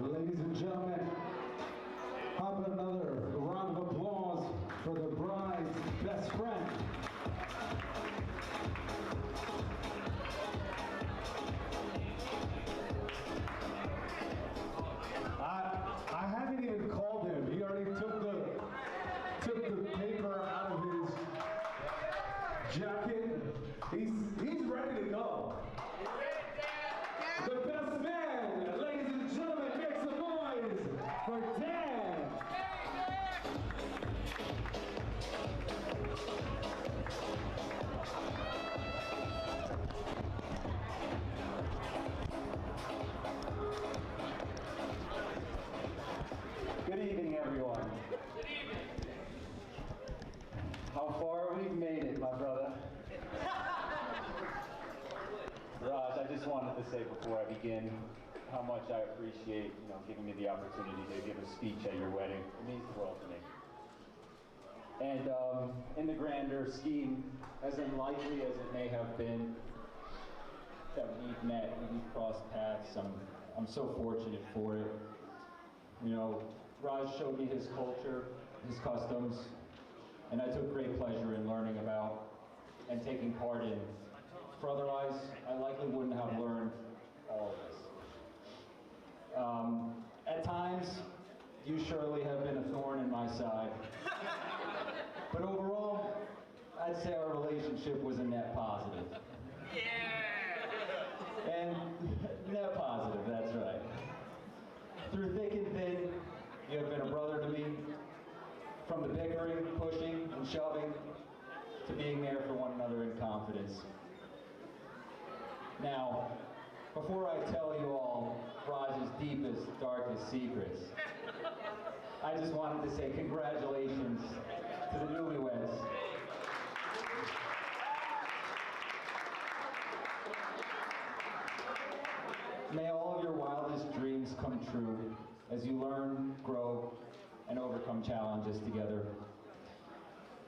Ladies and gentlemen, how about another round of applause for the bride's best friend? I haven't even called him. He already took the paper out of his jacket. He's ready to go. The best man, ladies and gentlemen, make some noise for Dan. Good evening, everyone. Good evening. How far we've made it, my brother. Raj, I just wanted to say before I begin how much I appreciate, giving me the opportunity to give a speech at your wedding. It means the world to me. And in the grander scheme, as unlikely as it may have been that we've met and we've crossed paths, I'm so fortunate for it. Raj showed me his culture, his customs, and I took great pleasure in learning about and taking part in. For otherwise, I likely wouldn't have learned all of this. At times, you surely have been a thorn in my side. But overall, I'd say our relationship was a net positive. Yeah! And net positive, that's right. Through thick and thin, you have been a brother to me. From the bickering, pushing, and shoving, to being there for one another in confidence. Now, before I tell you all Raj's deepest, darkest secrets, I just wanted to say congratulations to the newlyweds. May all of your wildest dreams come true as you learn, grow, and overcome challenges together.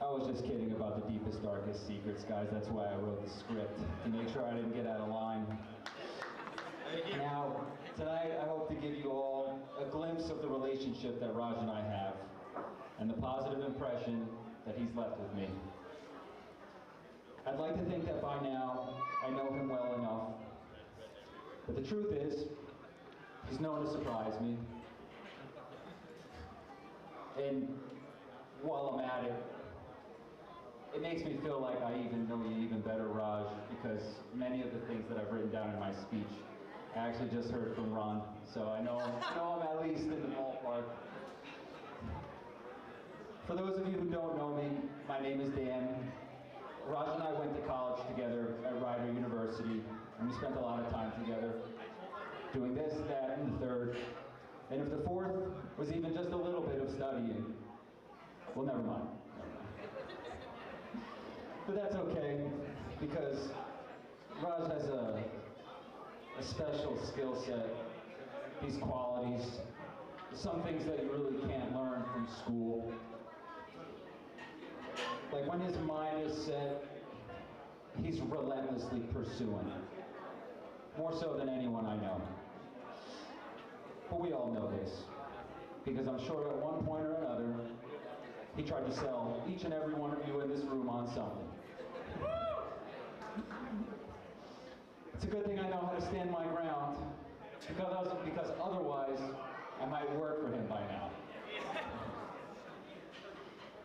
I was just kidding about the deepest, darkest secrets, guys. That's why I wrote the script, to make sure I didn't get out of line. Now, tonight I hope to give you all a glimpse of the relationship that Raj and I have, and the positive impression that he's left with me. I'd like to think that by now I know him well enough, but the truth is, he's known to surprise me. And while I'm at it, it makes me feel like I even know you even better, Raj, because many of the things that I've written down in my speech, I actually just heard from Ron, so I know I'm at least in the ballpark. For those of you who don't know me, my name is Dan. Raj and I went to college together at Rider University, and we spent a lot of time together doing this, that, and the third. And if the fourth was even just a little bit of studying, well, never mind. But that's okay, because Raj has a special skill set, these qualities, some things that you really can't learn from school. Like when his mind is set, he's relentlessly pursuing it, more so than anyone I know. But we all know this, because I'm sure at one point or another, he tried to sell each and every one of you in this room on something. It's a good thing I know how to stand my ground, because otherwise I might work for him by now.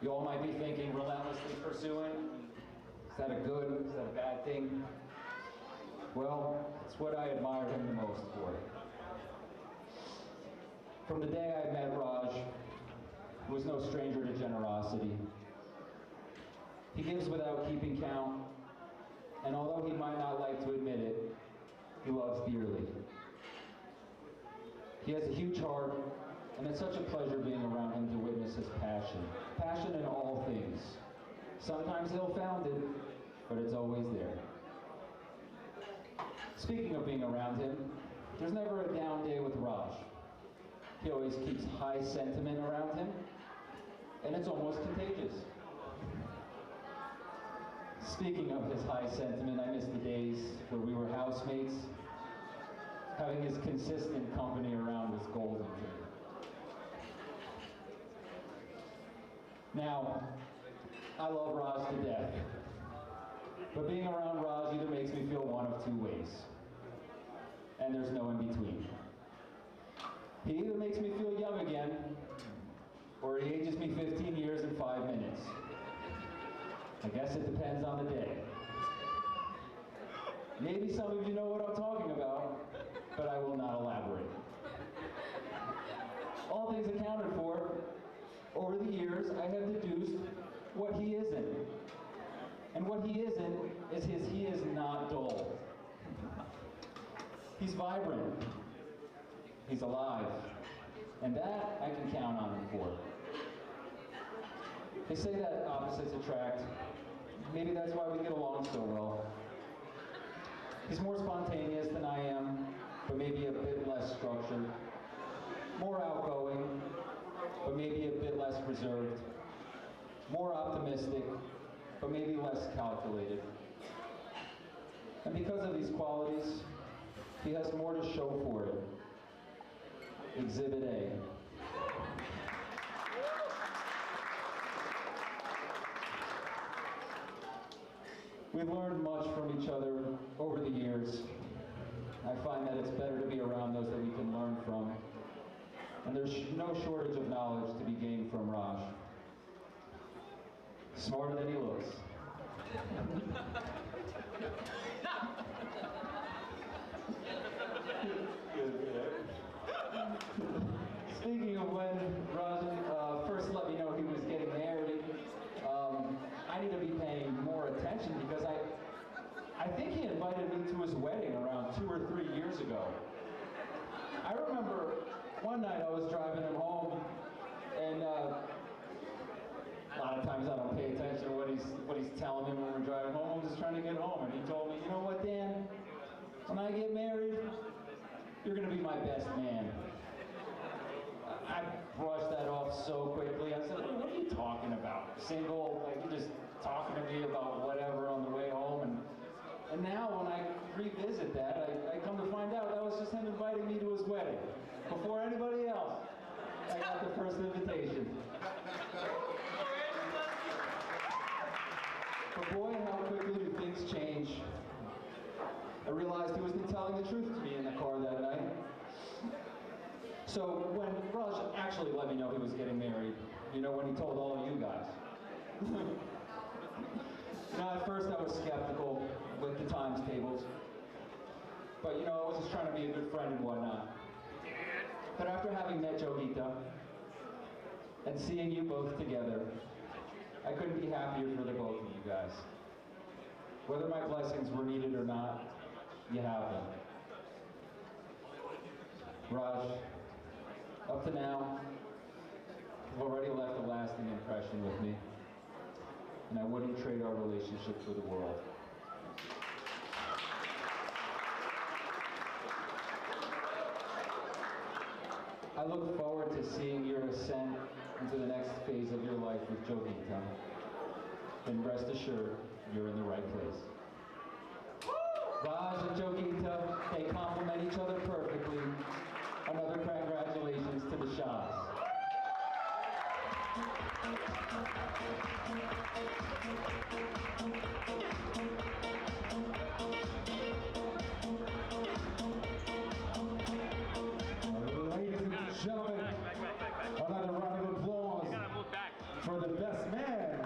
You all might be thinking, relentlessly pursuing, is that a good, is that a bad thing? Well, it's what I admire him the most for. From the day I met Raj, he was no stranger to generosity. He gives without keeping count, and although he might not like to admit it, he loves dearly. He has a huge heart, and it's such a pleasure being around him to witness his passion. Passion in all things. Sometimes ill-founded, but it's always there. Speaking of being around him, there's never a down day with Raj. He always keeps high sentiment around him, and it's almost contagious. Speaking of his high sentiment, I miss the days where we were housemates. Having his consistent company around was golden to me. Now, I love Raj to death, but being around Raj either makes me feel one of two ways, and there's no in between. He either makes me feel young again, or he ages me 15 years and 5 minutes. I guess it depends on the day. Maybe some of you know what I'm talking about, but I will not elaborate. All things accounted for, over the years, I have deduced what he isn't. And what he isn't is he is not dull. He's vibrant. He's alive. And that I can count on him for. They say that opposites attract. Maybe that's why we get along so well. He's more spontaneous than I am, but maybe a bit less structured. More outgoing, but maybe a bit less reserved. More optimistic, but maybe less calculated. And because of these qualities, he has more to show for it. Exhibit A. We've learned much from each other over the years. I find that it's better to be around those that we can learn from. And there's no shortage of knowledge to be gained from Raj. Smarter than he looks. Speaking of when Raj first let me know he was getting married, I need to be paying more attention because I think he invited me to his wedding around 2 or 3 years ago. I remember one night I was driving him home, and a lot of times I don't pay attention to what he's telling me when we're driving home. I'm just trying to get home, and he told me, you know what, Dan? When I get married, you're going to be my best man. I brushed that off so quickly. I said, what are you talking about? Single? Like, you're just talking to me about whatever on the way home. And now when I revisit that, I come to find out that was just him inviting me to his wedding. Before anybody else, I got the first invitation. But boy, how quickly do things change. I realized he wasn't telling the truth to me in the car that night. So when Raj actually let me know he was getting married, you know, when he told all of you guys. Now, at first I was skeptical with the times tables. But, you know, I was just trying to be a good friend and whatnot. But after having met Jogita and seeing you both together, I couldn't be happier for the both of you guys. Whether my blessings were needed or not, you have them. Raj, up to now, you've already left a lasting impression with me, and I wouldn't trade our relationship for the world. I look forward to seeing your ascent into the next phase of your life with Jogita. And rest assured, you're in the right place. Raj and Jogita, they complement each other perfectly. Another congratulations to the Shahs. Ladies and gentlemen, another round of applause for the best man.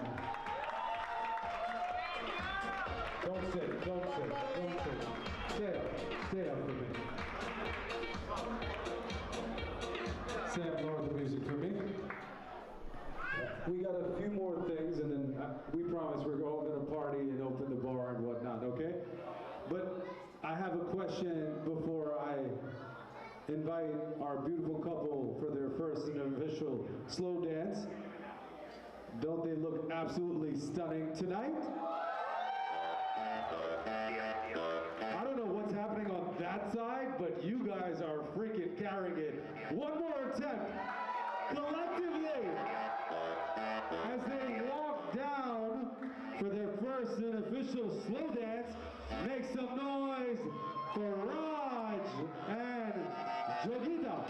Don't sit, don't sit, don't sit. Stay up for me. Sam, lower the music for me. We got a few more things, and then we promise we're all going to party and open the bar and whatnot, okay? But I have a question before I invite our beautiful couple for their first and official slow dance. Don't they look absolutely stunning tonight? I don't know what's happening on that side, but you guys are freaking carrying it. One more attempt, collectively, as they walk down for their first and official slow dance. Make some noise for Raj and Jogita.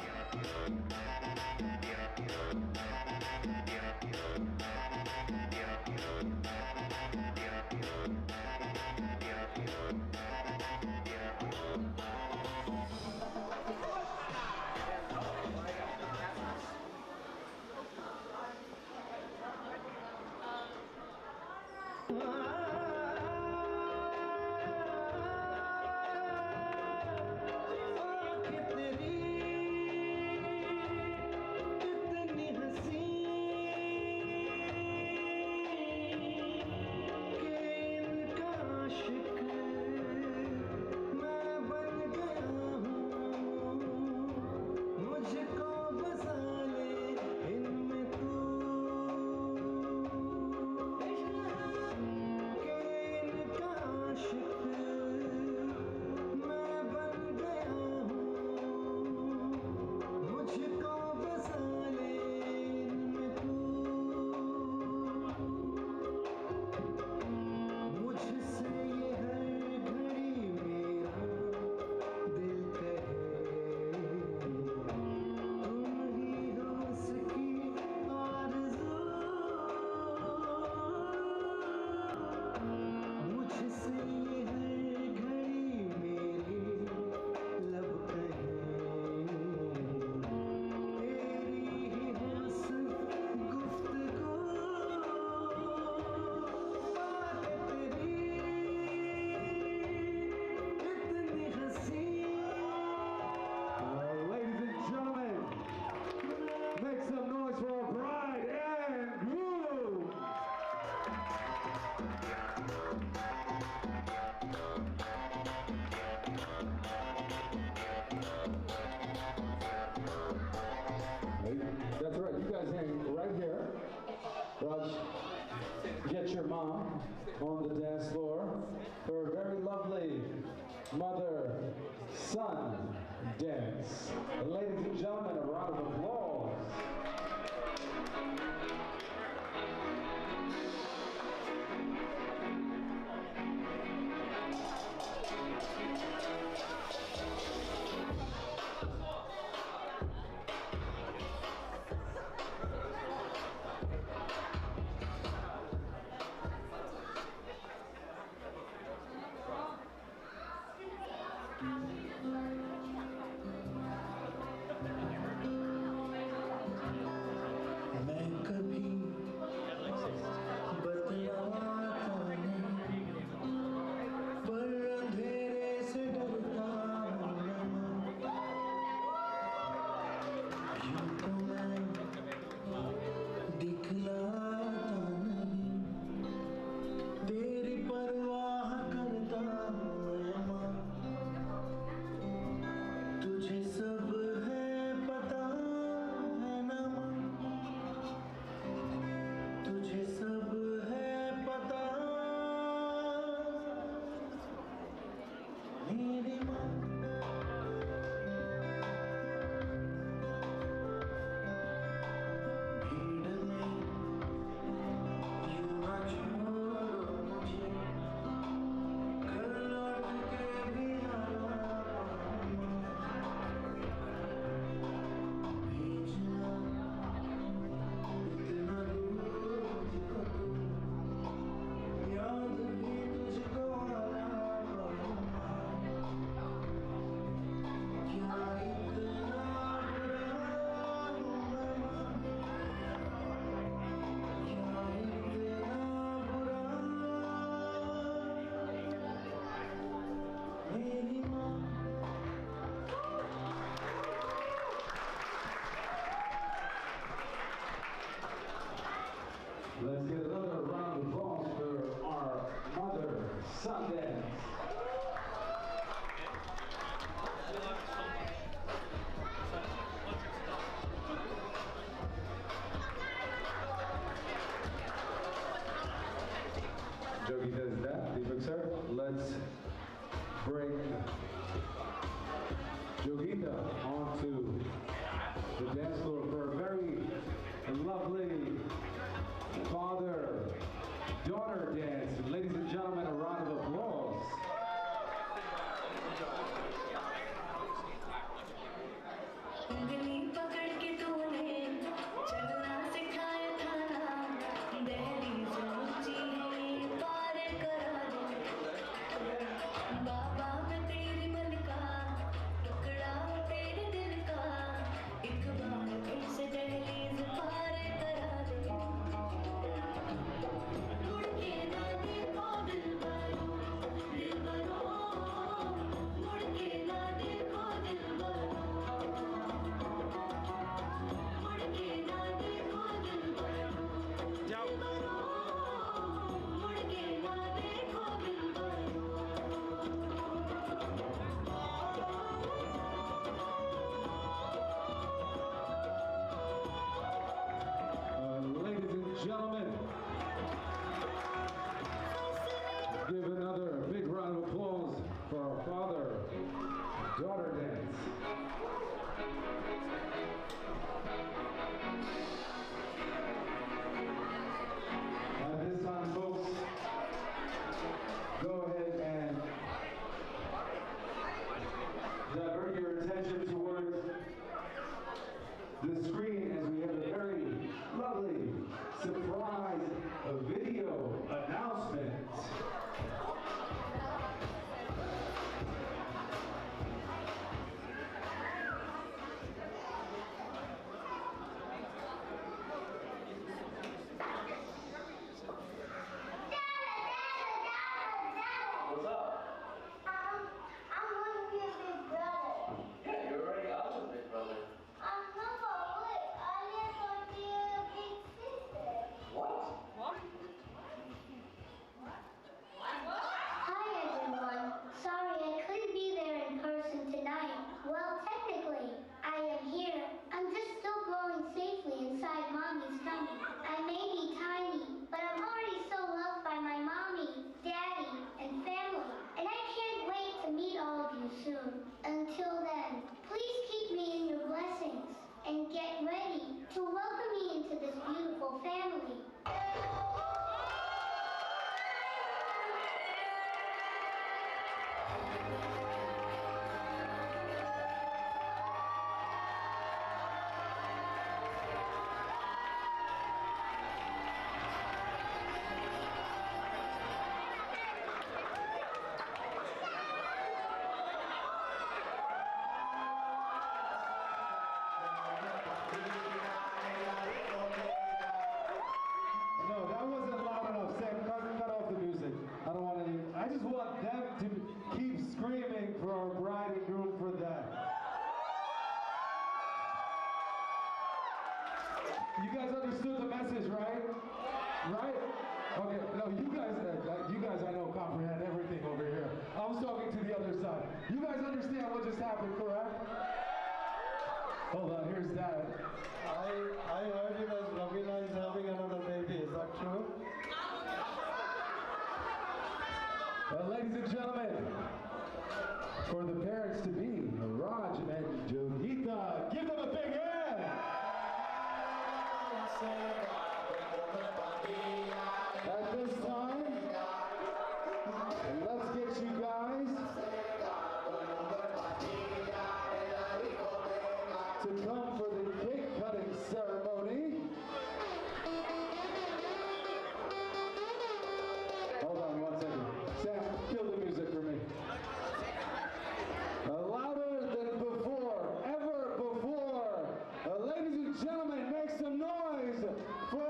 That's right, you guys hang right here. Raj, get your mom on the dance floor for a very lovely mother-son dance. Ladies and gentlemen, a round of applause. मैं कभी Jogita onto the dance floor for a very lovely father-daughter dance. Ladies and gentlemen, a round of applause. Gentlemen, give another big round of applause for our father-daughter dance. At this time, folks, go ahead and divert your attention towards the screen as we have a very lovely surprise video announcement. What's up? I'm going to be a big brother. Yeah, you're already out of Big Brother. No, wait, I just want to be a big sister. What? Hi everyone. Sorry I couldn't be there in person tonight. Well, technically, I am here. I'm just still growing safely inside Mommy's tummy. I may be tiny, but I'm already so loved by my mommy, daddy, and family. And I can't wait to meet all of you soon. Until then, please keep me in your blessings and get ready to welcome me into this beautiful family. I just want them to keep screaming for our bride and groom for that. You guys understood the message, right? Right? Okay, no, you guys I know comprehend everything over here. I was talking to the other side. You guys understand what just happened, correct? Hold on, here's Dad. I heard it as Ravina is having another baby, is that true? Ladies and gentlemen, for the parents to be, Raj and Jogita, give them a big hand! At this time, let's get you guys to come for the cake cutting ceremony. Hold on 1 second. Sam, kill the music for me. Louder than before, ever before. Ladies and gentlemen, make some noise for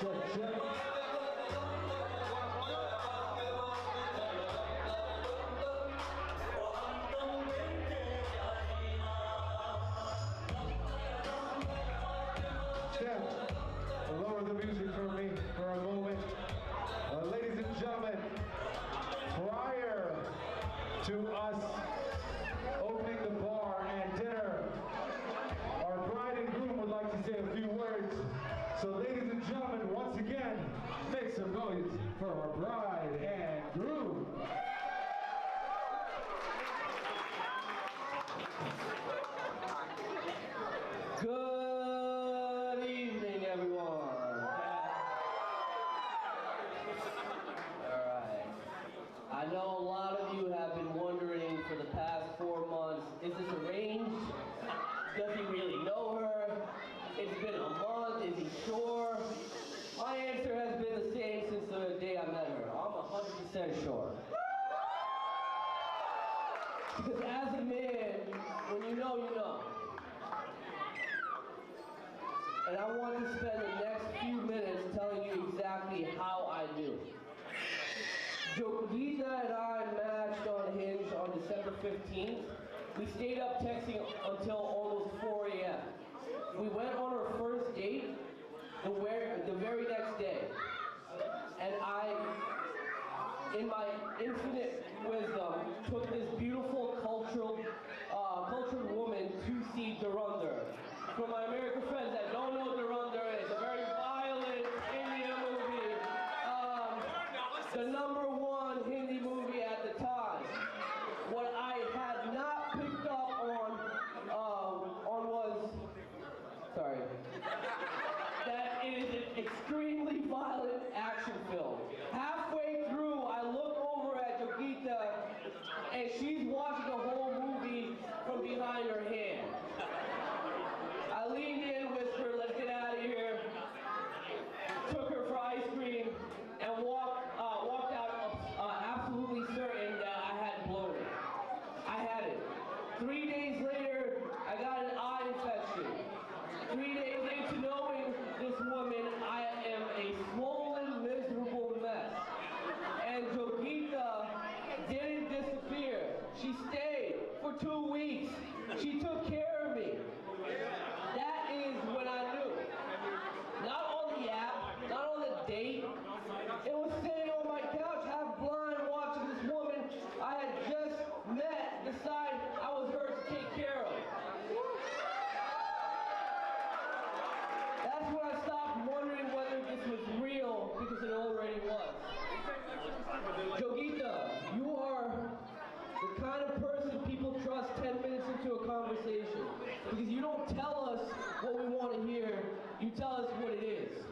Lower the music for me for a moment. Ladies and gentlemen, prior to us opening the bar and dinner, our bride and groom would like to say a few words. So ladies and gentlemen, once again, make some noise for our bride and groom. Good evening, everyone. Alright. I know a lot of you have been wondering for the past 4 months, is this arranged? Does he really know her? It's been a month, is he sure? My answer has been the same since the day I met her. I'm 100% sure. Because as a man, when you know, you know. And I want to spend the next few minutes telling you exactly how I knew. Jogita and I matched on Hinge on December 15th. We stayed up texting until almost 4 a.m. We went on our first date the very next day. And I, in my infinite wisdom, took this beautiful cultured woman to see Durandar. For my American friends that don't know Durandar, it's a very violent Indian movie. The #1 Hindi movie at the time. What I had not picked up on was, sorry, that it is an extremely violent action film. Halfway through, I look over at Jogita, and she's watching the whole movie from behind her hand. I leaned in, whispered, let's get out of here, took her for ice cream, and walked out absolutely certain that I had blown it. I had it. 3 days later, I got an eye infection. 3 days into knowing this woman, I am a swollen, miserable mess. And Jogita didn't disappear. She stayed for 2 weeks. She took care of me. That is when I knew. Not on the app, not on the date. It was sitting on my couch, half blind, watching this woman I had just met decide I was hers to take care of. That's when I stopped wondering whether this was real, because it already was. Jogita, you are the kind of person people trust 10 minutes into a conversation. Because you don't tell us what we want to hear, you tell us what it is.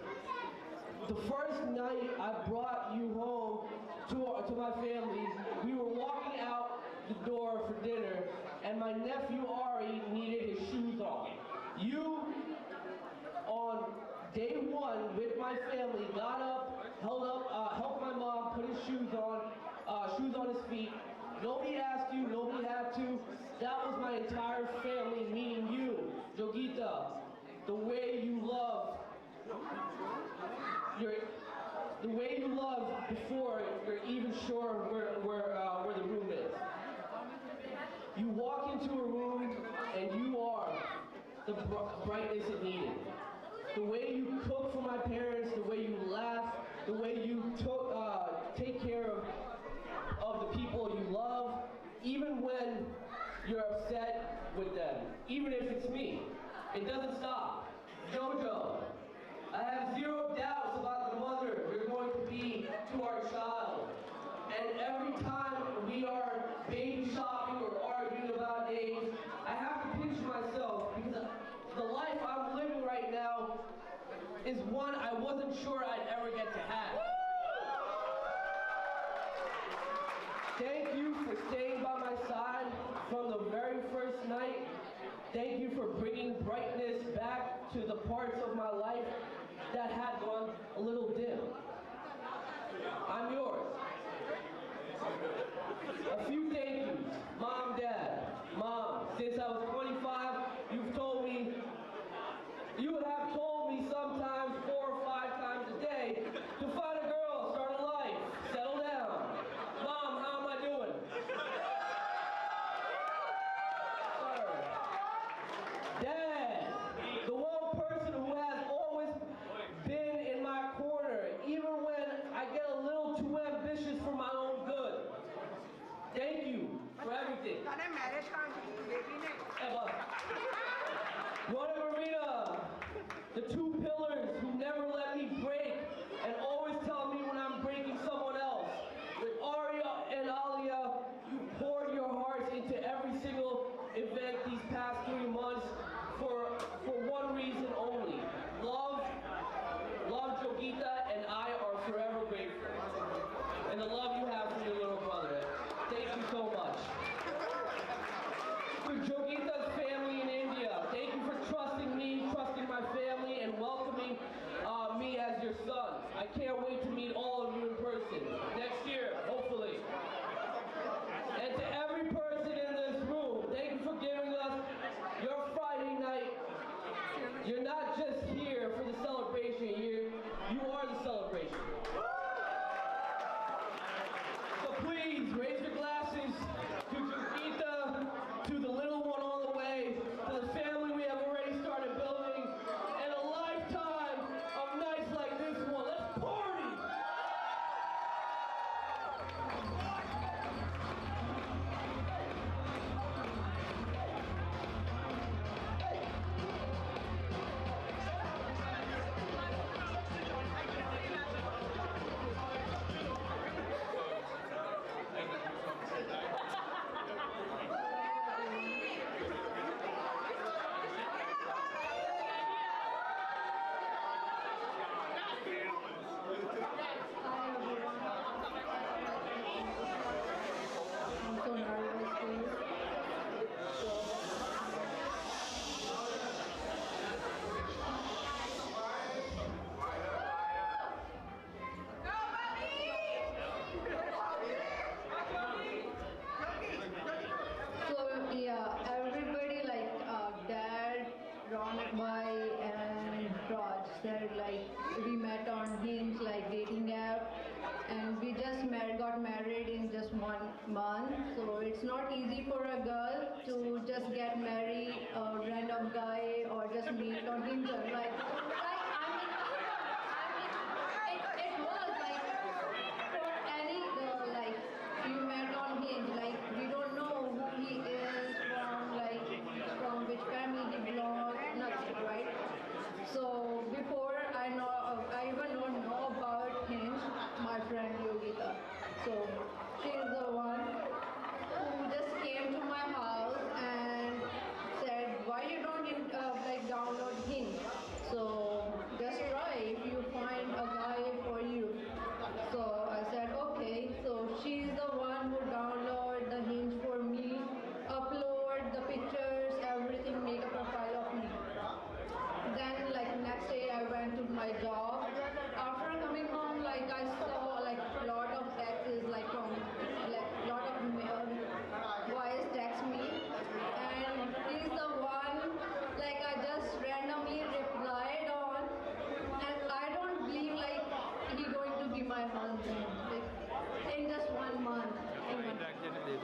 The first night I brought you home to my family, we were walking out the door for dinner, and my nephew Ari needed his shoes on. You, on day 1 with my family, got up, helped my mom put his shoes on his feet. Nobody asked you, nobody had to. That was my entire family, meaning you, Jogita. The way you love, the way you love before you're even sure where the room is. You walk into a room and you are the brightness it needed. The way you cook for my parents, the way you laugh, the way you take care of the people you love, even when you're upset with them, even if it's me. It doesn't stop. Jojo, I have zero doubts about the mother you're going to be to our child. And every time we are baby shopping or arguing about names, I have to pinch myself because the life I'm living right now is one I wasn't sure I'd ever get to have. Thank you for staying by my side from the very first night. Thank you for bringing brightness back to the parts of my life that had gone a little dim. I'm yours. A few thank yous. Mom, Dad. Mom, since I was 25, you have told me sometimes 4 or 5 times a day shared, like we met on Hinge, like dating app, and we just got married in just 1 month. So it's not easy for a girl to just get married a random guy or just meet on Hinge. Like it was like for any girl, like you met on Hinge, like we don't know who he is from which family he belongs, nothing, right? So before I even don't know about Hinge, my friend Yogita. So she's the one who just came to my house and said, why you don't like download Hinge? So just try if you find a guy for you. So I said, okay. So she's the one who download the Hinge for me, upload the pictures, everything, make a profile of me. Then like next day I went to my job. After coming home, like I saw like a lot of texts, like from like lot of voice text me, and he's the one like I just randomly replied on, and I don't believe like he going to be my husband like in just 1 month.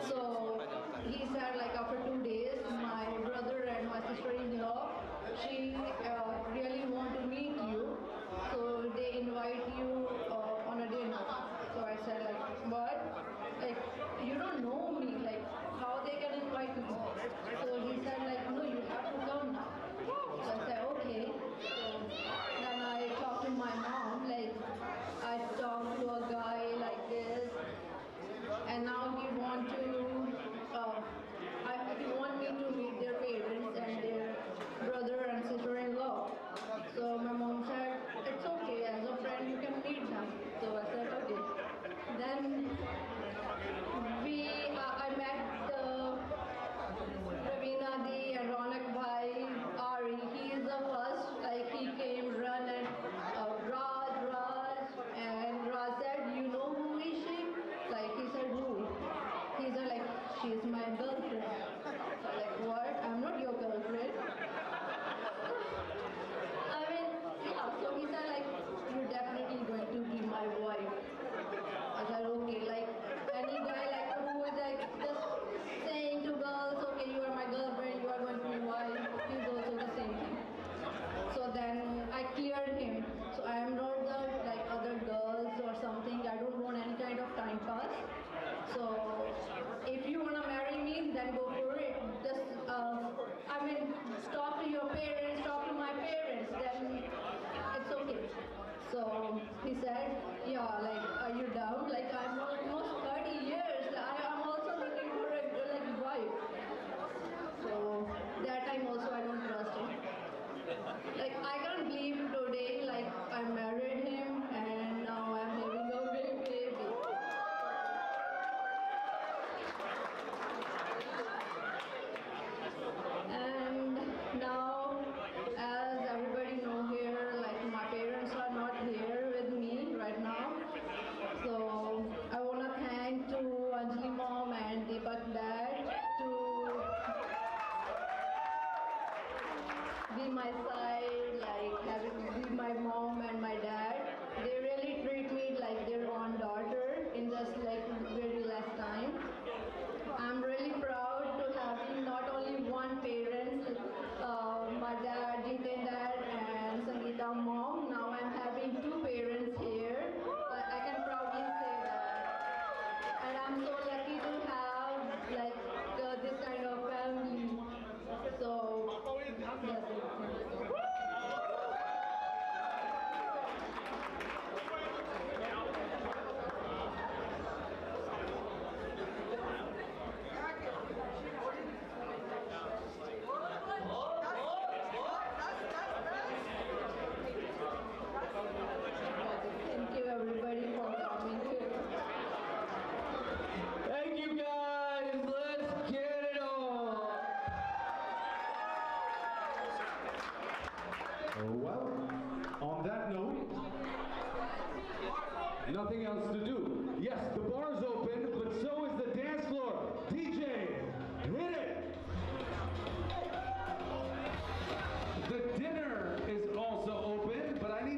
So he said like after 2 days, my brother and my sister-in-law, she really want to meet you, so they invite you on a dinner. So I said like, what? Like you don't know me, like how they can invite me? So he said like, no, you have to come now. So I said okay. So then I talked to my mom, like I talked to a guy like this, and now he want to he want me to meet their parents and their brother and sister-in-law. So my mom said, it's okay, as a friend you can meet them. So I said okay. Then I met Ravina Di and Ronak Bhai, Ari. He is the first, like he came run and Raj, and Raj said, you know who is she? Like he said, who? He said like, she's my girlfriend. So like, what? I'm not your girlfriend. I mean, yeah, so he said like, you're definitely going to be my wife. I said okay, like any guy like who is like just saying to girls, okay, you are my girlfriend, you are going to be wife, he's also the same thing. So then I cleared him. So I am not the like other girls or something. I don't want any kind of time pass. So if you wanna marry me, then go for it. Just talk to your parents, talk to my parents, then it's okay. So he said, yeah, like are you down? Like I'm almost 30 years. I'm also looking for a like wife. So that time also I don't trust him. Like I can't believe today, like I married him and now I'm having a baby. And now, as everybody know here, like my parents are not here with me right now. So I wanna thank to Anjali mom and Deepak dad to be my side, like be my mom and my dad. They really treat me like their own daughter in just like very less time. I'm really proud to have not only one parent, my dad, Jiten dad, and Sangeeta mom. Now I'm having 2 parents here. I can proudly say that. And I'm so lucky to have like this kind of family. So that's it. Thank you everybody for coming here. Thank you guys. Let's get it on. Well, on that note, nothing else to do. Yes, the bar's open, but so is the dance floor. DJ, hit it! The dinner is also open, but I need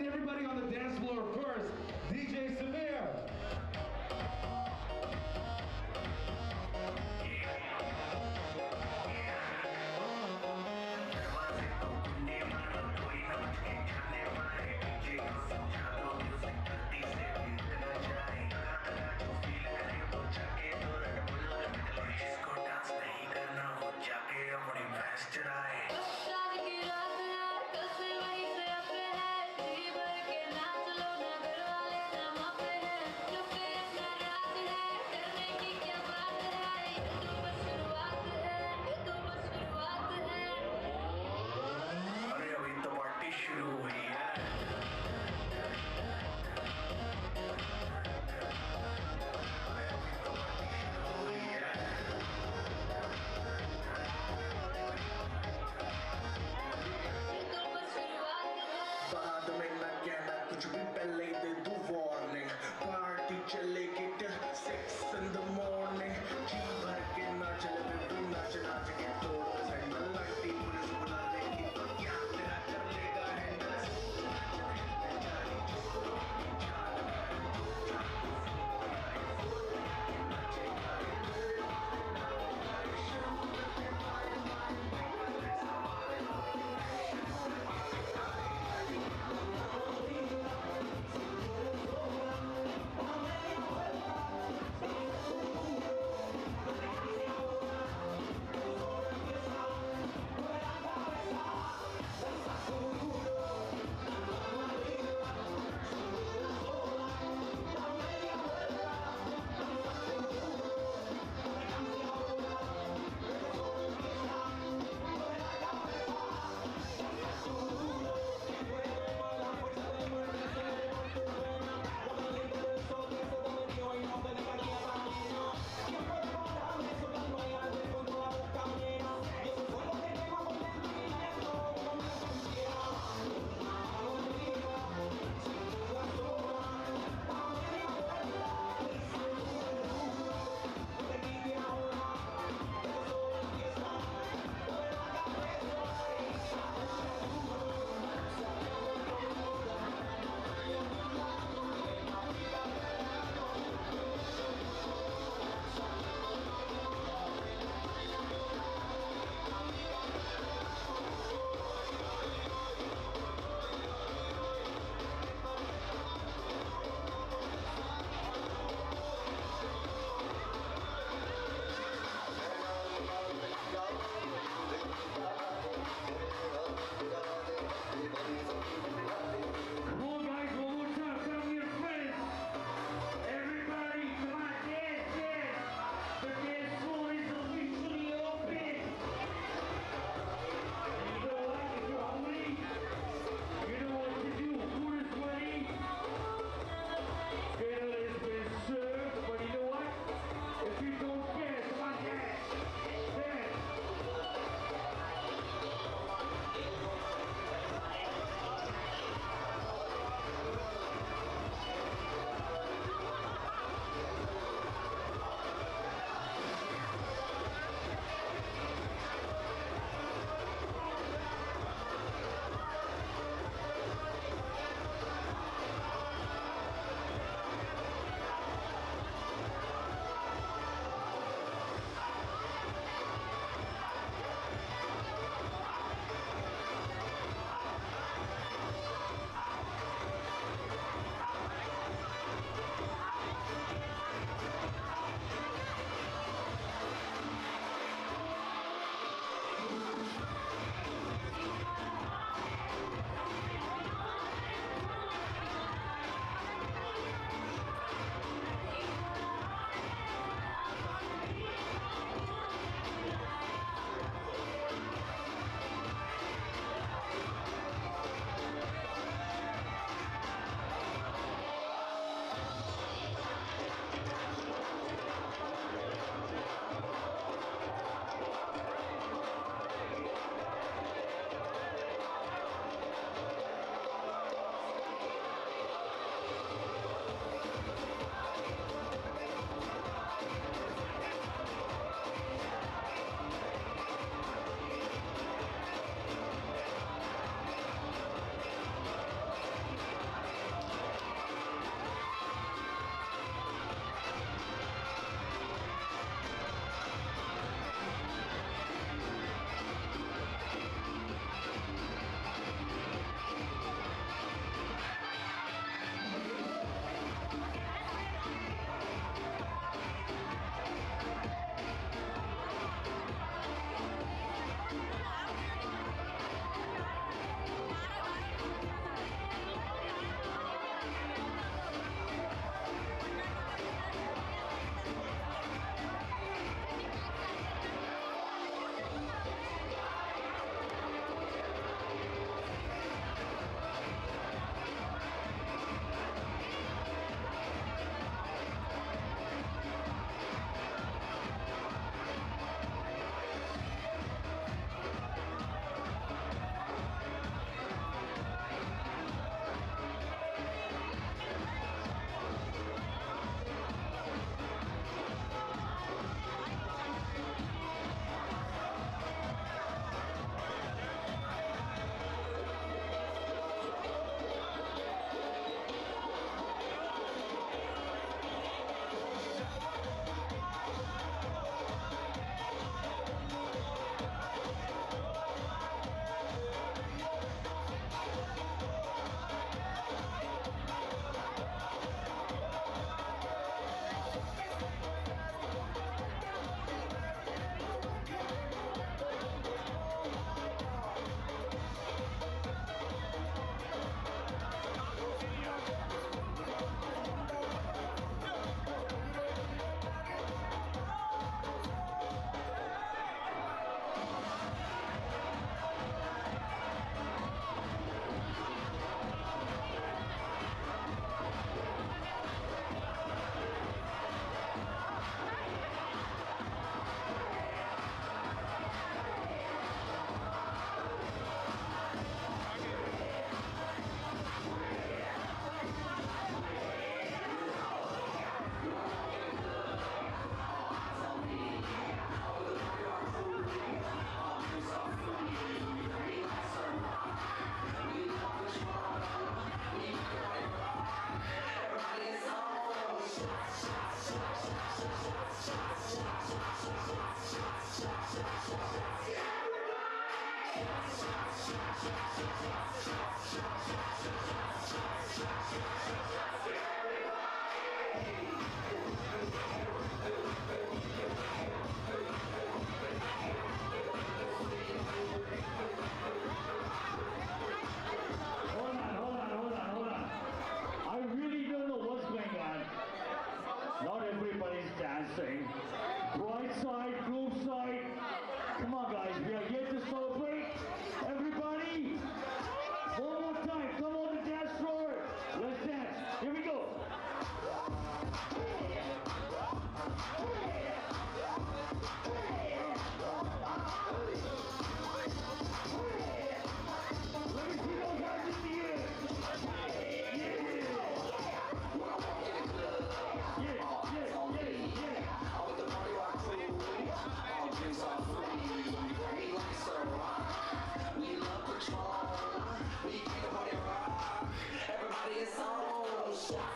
Everybody!